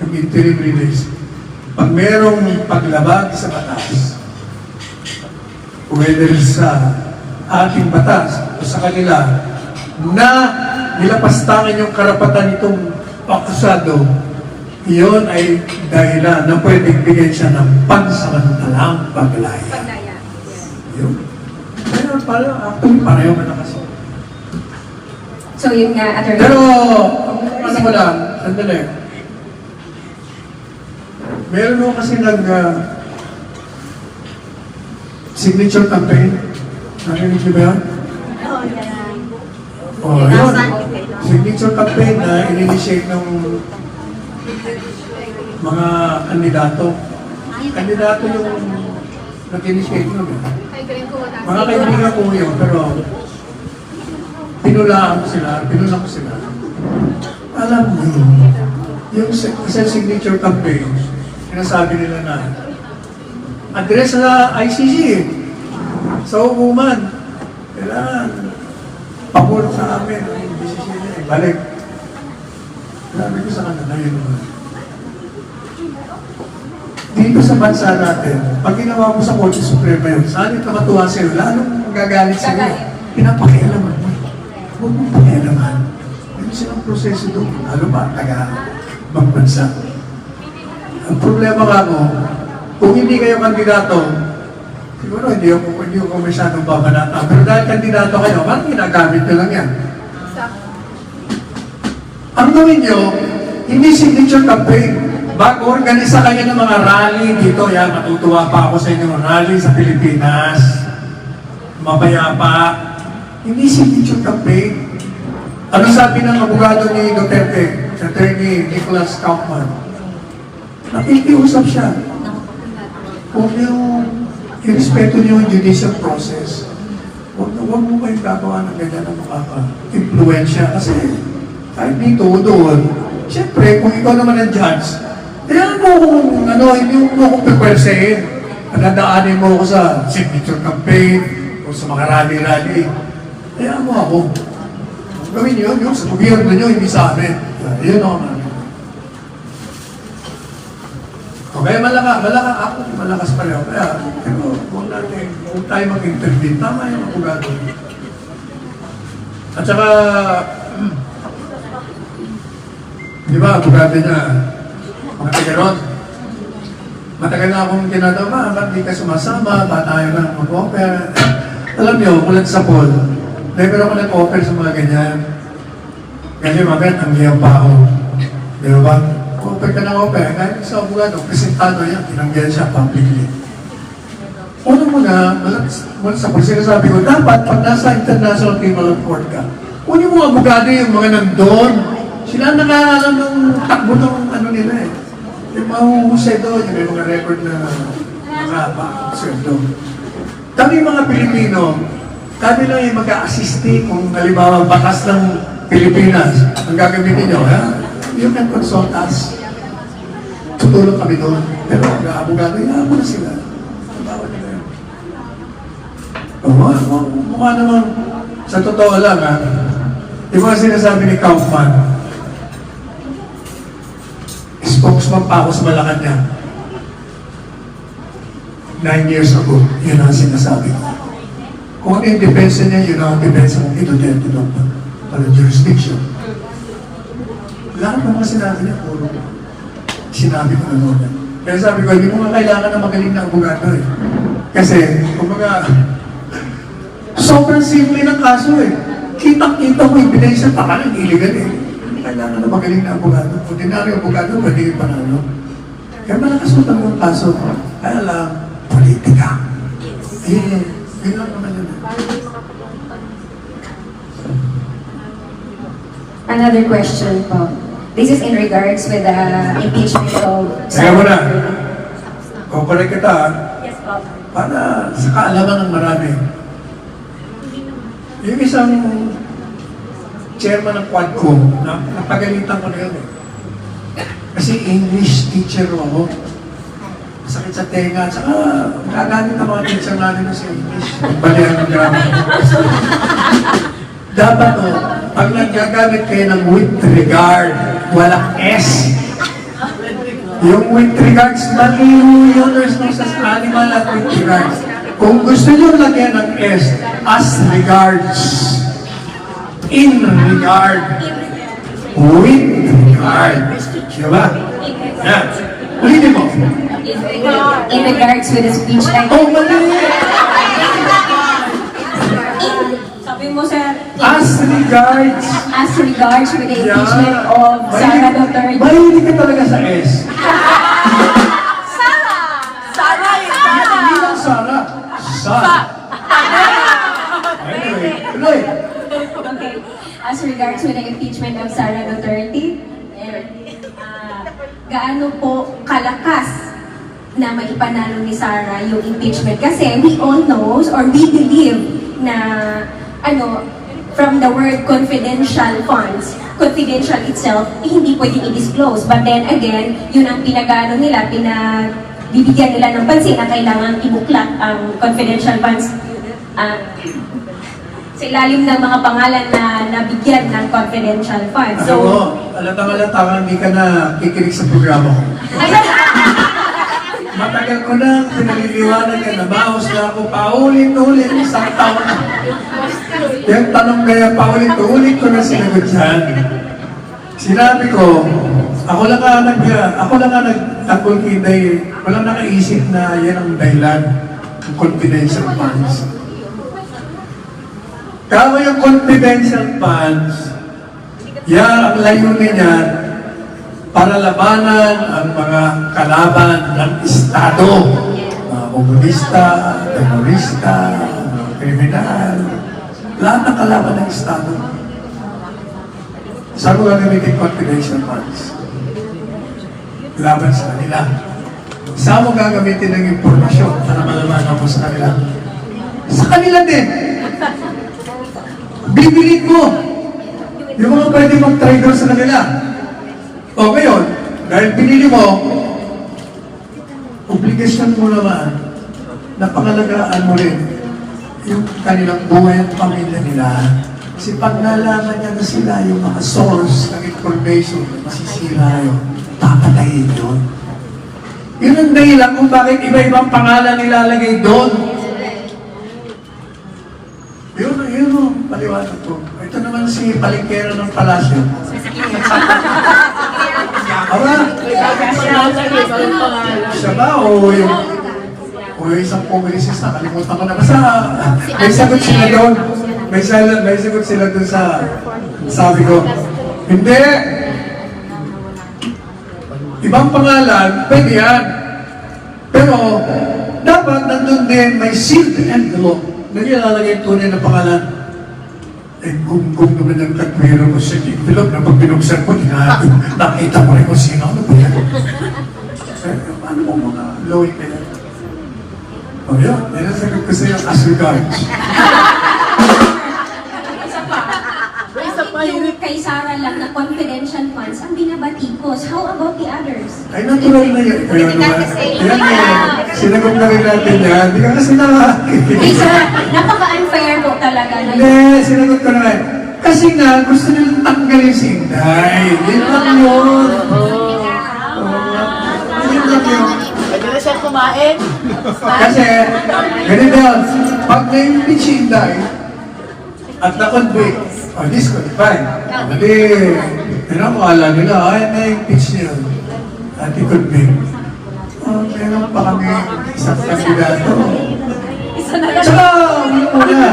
yung interim release, pag merong paglabag sa batas, whether sa ating batas o sa kanila, na nilapastangan yung karapatan nitong akusado, iyon ay dahilan na pwedeng bigyan siya ng pansamantalang paglaya. Yun. Pero actually pareho na kasi. So yun nga, attorney. Pero, ano ko lang, sandali. Meron mo kasi signature campaign. Narinig niyo ba yan? Oh, yun. Signature campaign na in-initiate ng mga kandidato. Kandidato yung nag-initiate nun. Mga kaibigan ko yun, pero pinulaan ko sila. Alam mo yung isang signature campaign, sinasabi nila na address sa ICC, sa hukuman, kailangan pabor sa amin ang decision niya. Balik. Sabi ko sa kanila yun. Dito sa bansa natin, pag ginawa mo sa Korte Suprema yun, saan yung kamatuwa sa'yo? Lalong magagalit sa'yo. Pinapakialaman mo. Huwag mong pakialaman. Ano silang proseso doon? Lalo ba? Taga-ibang bansa. Ang problema ka mo, kung hindi kayo kandidato, siguro hindi ako masyadong babanata. Pero dahil kandidato kayo, parang ginagamit nyo lang yan. Ang gawin nyo, hindi signature campaign. Mag-organisa kayo ng mga rally dito. Yan, matutuwa pa ako sa inyong rally sa Pilipinas. Mapayapa. Hindi signature campaign. Ano sabi ng abogado ni Duterte, Attorney Nicholas Kaufman? Nakikiusap siya. Kung yung irespeto niyo yung judicial process, huwag mo kayong gagawa ng ganyan na makaka-influensya. Kasi kahit dito o doon, siyempre, kung ikaw naman ang judge, kaya mo kung hindi mo kung pipwersahin. Nadaanin mo ako sa signature campaign o sa mga rally-rally. Kaya mo ako. Gawin niyo yung sa gobyerno niyo, hindi sa amin. Yun ako namin. Okay, malakas pa rin ako. Kaya, pero huwag tayo mag-intervene. Tama yung abogado. At saka, di ba, abogado niya, mga tagaron. Matagal na akong tinatawa, ba't di ka sumasama, ba't tayo na mag-offer? Alam niyo, mulat sa poll, never ako nag-offer sa mga ganyan. Kasi mabet, ang liyang pa ako. Di ba? Offer ka ng offer, kahit sa abogado, presentado yan, tinanggihan siya publicly. Una muna, mulat sa poll, sinasabi ko, dapat pag nasa International Criminal Court ka, kunin mo abogado yung mga nandun. Sila nakaalam ng takbo ng nila eh. Yung mahuhusay doon, yung may mga record na nakapakasweldo. Kami mga Pilipino, kami lang yung mag-a-assiste kung halimbawa batas ng Pilipinas. Ang gagamitin nyo, you can consult us. Tutulong kami doon. Pero abogado, mo na sila. Bawal nila yun. Mukha naman, sa totoo lang yung mga sinasabi ni Kaufman, spokesman pa ako sa Malacanang 9 years ago, yun ang sinasabi ko. Kung ano yung depensa niya, yun ang depensa mong Duterte doon para jurisdiction. Lahat ng mga sinabi niya, puro sinabi ko na noon. Kaya sabi ko, hindi mo nga kailangan na magaling na abogado eh. Kasi, kumbaga, sobrang simple ng kaso eh. Kitang-kita mo, ibinaysa pa ka ng illegal eh. Kailangan na magaling na abogado. Ordinaryo abogado, pwede yung panalo. Kaya malakas mo talagang kaso. Kaya lang, politika. Yun lang naman yun. Another question po. This is in regards with the impeachment of... Kaya mo na. Kukulik kita. Yes po. Para sa kaalaman ng marami. Yung isang chairman ng Quadcom, napagalitan ko na yun eh. Kasi English teacher ako. Sakit sa tenga, at saka gagamit ang mga teacher natin sa English. Balihan ng grammar. Dapat pag nagagamit kayo ng with regard, walang S. Yung with regards, mali yun, there's no such animal at with regards. Kung gusto nyo lagyan ng S, as regards. In regard. With regard. Diba? Yan. Ulitin mo. In regards with the speech like... Oh, mali! Sabi mo Sabi mo, sir, As regards, as regards with the impeachment of Sara Duterte. mahilig ka talaga sa S. Sara, Hindi lang Sara. Sa. Anyway, tuloy. Okay. As regards with the impeachment of Sara Duterte, gaano po kalakas na maipanalo ni Sara yung impeachment? Kasi we all knows or we believe na from the word confidential funds, confidential itself, hindi pwedeng i-disclose. But then again, yun ang pinag-ano nila, bibigyan nila ng pansin na kailangan ibuklat ang confidential funds sa ilalim ng mga pangalan na nabigyan ng confidential funds. Alam mo, alatang-alatang hindi ka na kikinig sa programa ko. Matagal ko na pinaliliwanag na nabawas na ako paulit-ulit isang taon na. Yung tanong kaya paulit-ulit ko na sinagot yan. Sinabi ko, ako lang nga nagtakulkiday, walang nakaisip na yan ang dahilan ng confidential funds. Kaya yung confidential funds, yan ang layunin niya para labanan ang mga kalaban ng Estado. Mga komunista, terorista, mga kriminal, lahat ng kalaban ng Estado. Saan mo gagamitin confidential funds? Laban sa kanila. Saan mo gagamitin ng impormasyon para malaman mo sa kanila? Sa kanila din. Bibilin mo yung mga pwede mag-trigger sa kanila. O ngayon, dahil pinili mo, obligasyon mo naman na pangalagaan mo rin yung kanilang buhay at pamilya nila. Kasi pag nalaman niya na sila yung mga source ng information na masisira yun, papatayin yun. Yun ang dahilan kung bakit iba-ibang pangalan nilalagay doon. Yun, paliwanag ko. Ito naman si Palengkero ng Palasyo. Aba, siya ba o yung isang publicist na kalimutan ko na. Basta may sagot sila doon. May sagot sila doon sa sabi ko. Hindi! Ibang pangalan, pwede yan. Pero, dapat nandun din may sealed envelope. Nagilalagay tunay na pangalan. Eh, kung naman ang katwero ko sa envelope na pag binuksan ko, nakita ko rin kung sino. Ano ba yan? Ano mo mga lawing na yan? O yun, ninasagot ko sa iyo as regards. Yung kay Sara lang na confidential funds ang binabatikos. How about the others? Ay, natural na yun. Kaya naman, sinagot na rin natin yan. Hindi ka kasi Hey, sir, napaka-unfair po talaga. Hindi, sinagot ko naman. Kasi nga, gusto nilang tanggalin si Inday. Yun lang yun. Yun lang yun. Pwede na siya kumain. Kasi, ganito yun. Pag na-impeach si Inday, at na-convict, disqualified. Hindi, pinamukala nila, ay, na-impeach niya. At i-convict. Meron pa kami isang kandidato. Tsaka, una,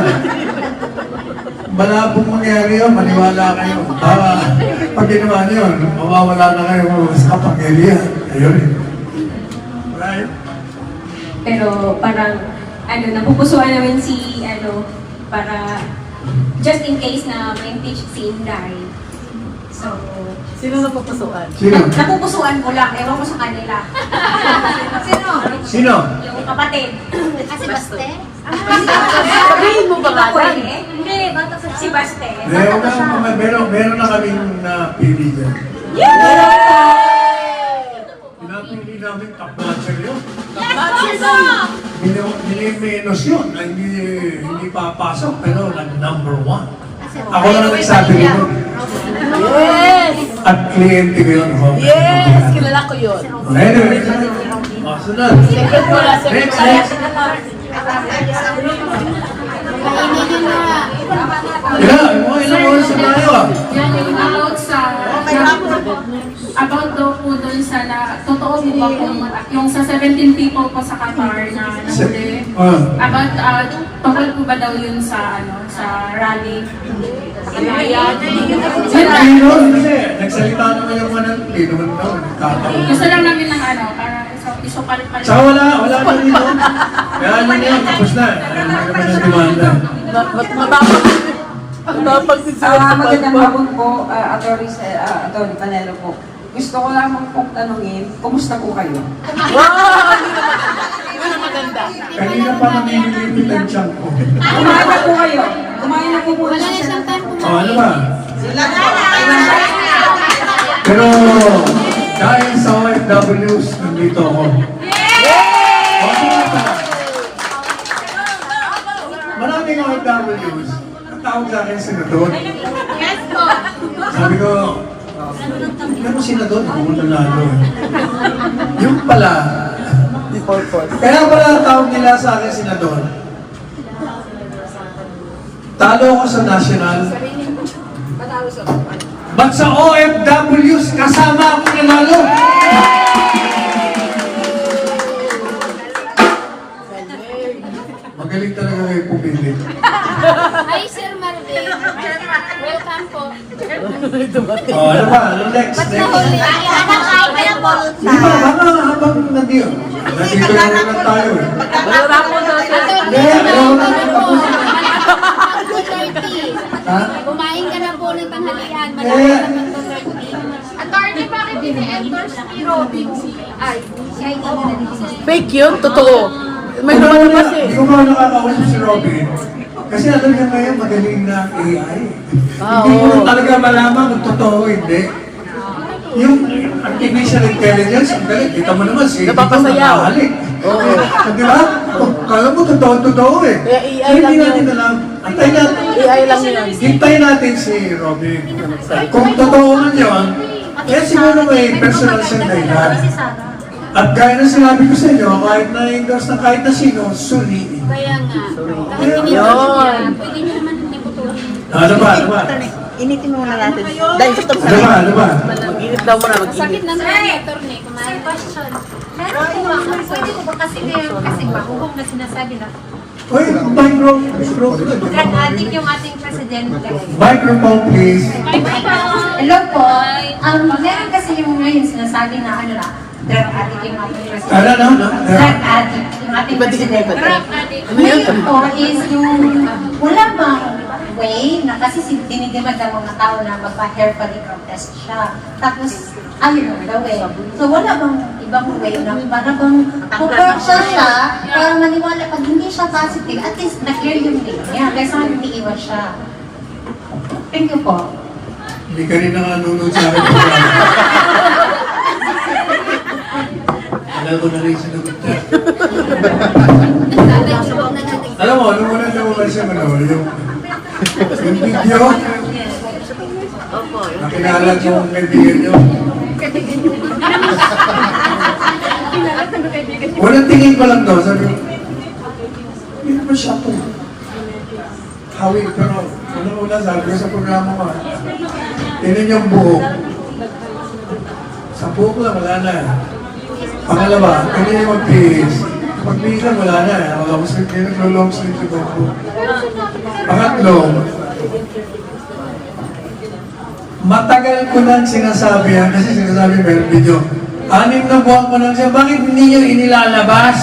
malabong mangyari yun, maniwala kayo. Pag ginawa niyo, mawawala na kayo sa kapangyarihan. Ayun. Right? Pero parang, napupusuan namin si, para, just in case na ma-impeach si Inday. So, Sino napupusuan? Sino? napupusuan ko lang, ewan ko sa kanila. Sino? Sino? Yung kapatid. Kasi Baste? Sabihin mo ba ba? Pwede? Hindi, si Baste. Meron na kaming napili dyan. Pinapili namin top-notcher yun. Nilimenos yun na hindi papasok, pero nag-number 1. Ako lang nagsabi nito. Yes! At kliyente ko yun. Yes! Kilala ko yun. Anyway, sunod. Second mo na, second mo na. Ilang oras na tayo ah? Yan yung notes sa About daw po dun sa totoo po ba po yung sa 17 people po sa Qatar na nahuli? About, tungkol po ba daw yun sa sa rally? Pilipino, kasi nagsalita naman yung mga hindi naman daw, nagkataon. Gusto lang namin ng para isupal pala. Tsaka wala na dito. Kaya ano na yun, tapos na. Ayaw na naman ang demanda. Magandang hapon po, Atty. Panelo po. Gusto ko lamang pong tanungin, kumusta po kayo? Kanina pa namimilipit ang tiyan ko. Kumain na po kayo? Kumain na po po. Wala na isang time O, ano ba? Pero, dahil sa OFWs, nandito ako. O, sige pa. Maraming OFWs, ang tawag sa akin, senador. Yes po. Sabi ko, ano senador? Pumunta lalo eh. Yung pala, kaya pala ang tawag nila sa akin, senador. Talo ako sa national. But sa OFWs, kasama ako nanalo. Magaling talaga kayo pumili. Hi, Sir Marvin. Welcome po. Oh, ano ba? Ano next? Ba't nahuli? Nakakain ka ng pulot Di ba? Habang nandito. Nandito na naman tayo eh. Wala po daw. Hindi, ayaw na naman. Ha? Kumain ka na po ng tanghalian. Malaki naman to 30. Attorney, bakit ini-endorse ni Robin si Ay? Fake yun? Totoo. May lumalabas eh. Hindi ko ba nakakausap si Robin? Kasi alam niya ngayon magaling na AI. Hindi mo talaga malaman kung totoo o hindi. Yung artificial intelligence, ang galing. Kita mo naman si Napapasayaw. Oo. Di ba? Kala mo totoo eh. Kaya AI lang Hindi yun. natin alam. Antayin natin. AI lang yun. Hintayin natin si Robin. Kung totoo man yun, kaya siguro may personal siyang dahilan. At gaya na sinabi ko sa inyo, kahit na-endorse na kahit na sino, suriin. Kaya nga. Kahit ini-endorse niya, pwede niyo naman hindi putuhin. Ano ba? Initin muna natin. Dahil gusto ko Ano ba? mag-init daw muna, Sakit ng attorney. Kumain. Question. Pwede ko ba kasi ngayon kasi mahuhog na sinasabi na Uy, microphone. drug addict yung ating presidente. Microphone, please. Hello po. Meron kasi yung ngayon sinasabi na drug addict yung ating presidente. Ano? Drug addict yung ating presidente. Ngayon po is yung wala bang way na kasi dinidimand ng mga tao na magpa-hair follicle test siya. Tapos, ayun daw eh. So wala bang ibang way na para bang pupersa siya para maniwala pag hindi siya positive, at least na-clear yung day niya. Kaysa hindi iwan siya. Thank you po. Hindi ka rin nanganunod sa akin. Alam ko na rin sinagot niya. Alam mo, nung unang lumabas siya yung video, nakilala kong kaibigan niyo. Unang tingin ko lang daw, sabi ko, hindi naman siya po. Hawig, pero una-una sabi ko sa programa ko, tinan yung buhok. Sa buhok lang, wala na. Pangalawa, tinan yung mag-bihis. Pag-bihis lang, wala na. Nag-long sleeve yung buhok. Pangatlo, matagal ko nang sinasabi yan, kasi sinasabi meron video. 6 na buwan ko nang siya, bakit hindi nyo inilalabas?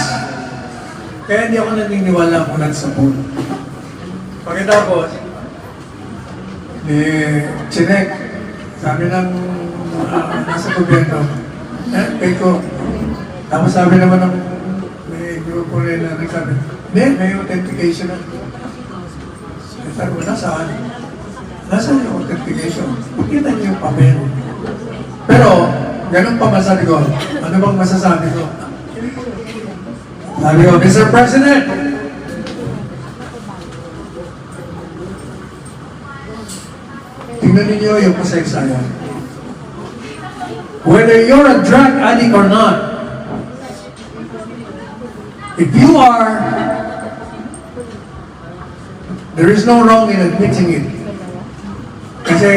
Kaya hindi ako naniniwala kung nagsapon. Pagkatapos, chinek, sabi ng nasa gobyerno, ko. Tapos sabi naman ng may grupo rin na nagsabi, may authentication na. Sabi ko, nasaan? Nasaan yung authentication? Pakita niyo yung papel. Pero, ganun pa masabi ko, ano bang masasabi ko? Sabi ko, Mr. President, tingnan ninyo yung kasaysayan. Whether you're a drug addict or not, if you are, there is no wrong in admitting it. Kasi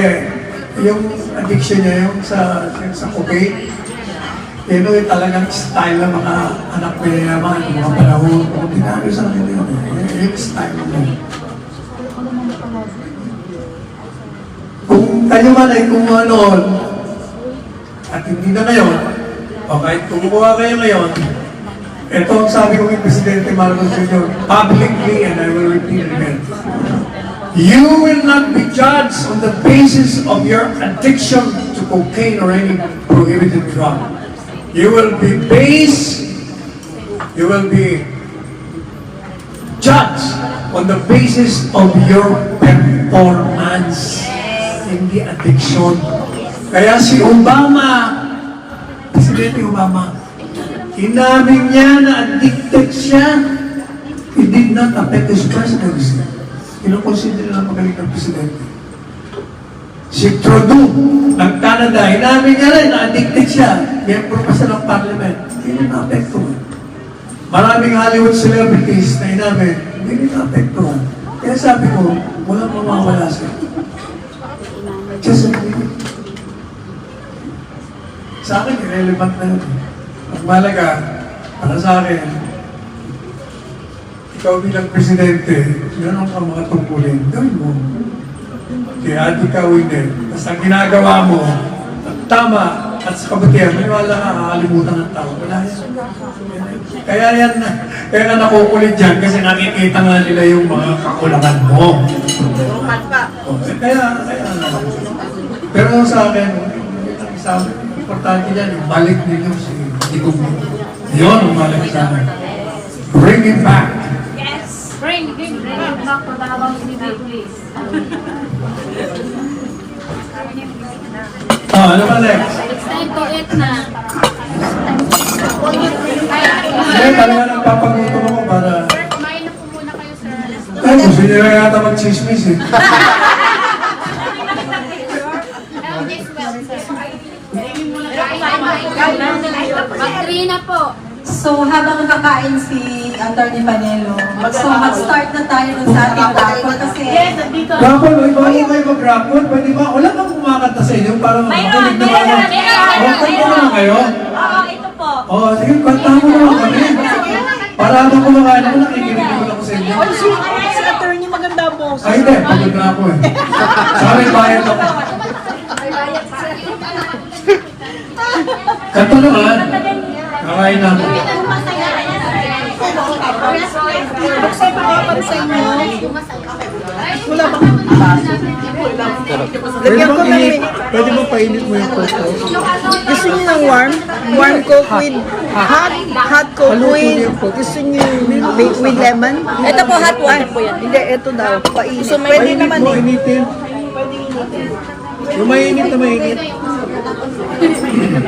yung addiction niya, yung sa cocaine, yun yung talagang style ng mga anak mayayaman, yung mga panahon. Kung tinalo sa akin yun, yung style mo. Kung kayo man ay kumuha noon, at hindi na ngayon, o kahit kumuha kayo ngayon, ito ang sabi ko kay Presidente Marcos Jr. publicly, and I will repeat it again. You will not be judged on the basis of your addiction to cocaine or any prohibited drug. You will be judged on the basis of your performance, hindi addiction. Kaya si Obama, Presidente Obama, inamin niya na addicted siya. It did not affect his presidency. Kinukonsider na magaling ng Presidente. Si Trudeau ng Canada, inamin niya rin na addicted siya. Miyembro pa siya ng Parliament. Hindi na apekto. Maraming Hollywood celebrities na inamin, hindi na apekto. Kaya sabi ko, walang mamawala siya. Just a minute. Sa akin, irrelevant na yun. Ang malaga, para sa akin, ikaw bilang Presidente, meron kang mga tungkulin, gawin mo. Kaya di ka hindi. Basta ang ginagawa mo, tama at sa kabutihan, may wala ka kakalimutan ng tao. Wala yan. Kaya yan, kaya nga nakukulit dyan kasi nakikita nga nila yung mga kakulangan mo. Kaya pero sa akin, importante yan, balik ninyo si Digong. Yun ang balik sa akin. Bring it back. Yes! Bring back to the Habang City, please. Ano ba next? It's time to eat na. Kaya talaga nagpapagutom ako para... Kumain na po muna kayo, sir. Ay, gusto niyo na yata mag-chismis eh. Mag-3 na po. So, habang nakakain si Atty. Panelo, so mag-start na tayo nun sa ating rapor kasi... Rapol, may bago kayo mag-rapol? Pwede ba? Wala bang kumakanta sa inyo? Parang makinig na kayo. Kanta mo naman kayo? Oo, ito po. Oo, sige, kanta mo naman kami. Para habang kumakain ako, nakikinig naman ako sa inyo. Si attorney maganda po. Ay, hindi. Pagod na ako eh. Sorry, bayad ako. Kanta naman. Kakain na ako. Buksan pa kapansin mo. Wala bang Pwede ba painit mo yung coke? gusto niyo ng warm? Warm coke with hot? Hot coke with gusto niyo with lemon? Ito po hot water po yan. Hindi, ito daw. Painit. Pwede naman eh. Painitin. Yung mainit na mainit.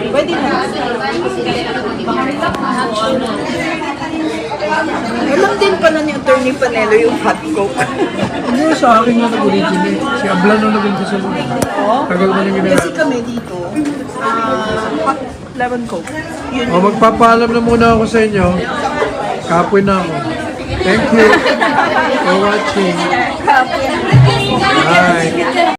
Pwede na. Alam din pala ni Atty. Panelo yung hot coke. Ano sa akin nga nag-originate? Si Ablan na naging kasunod. Tagal mo nang ginagawa. Kasi kami dito, hot lemon coke. Yun. O, magpapaalam na muna ako sa inyo. Kapoy na ako. Thank you for watching. Bye.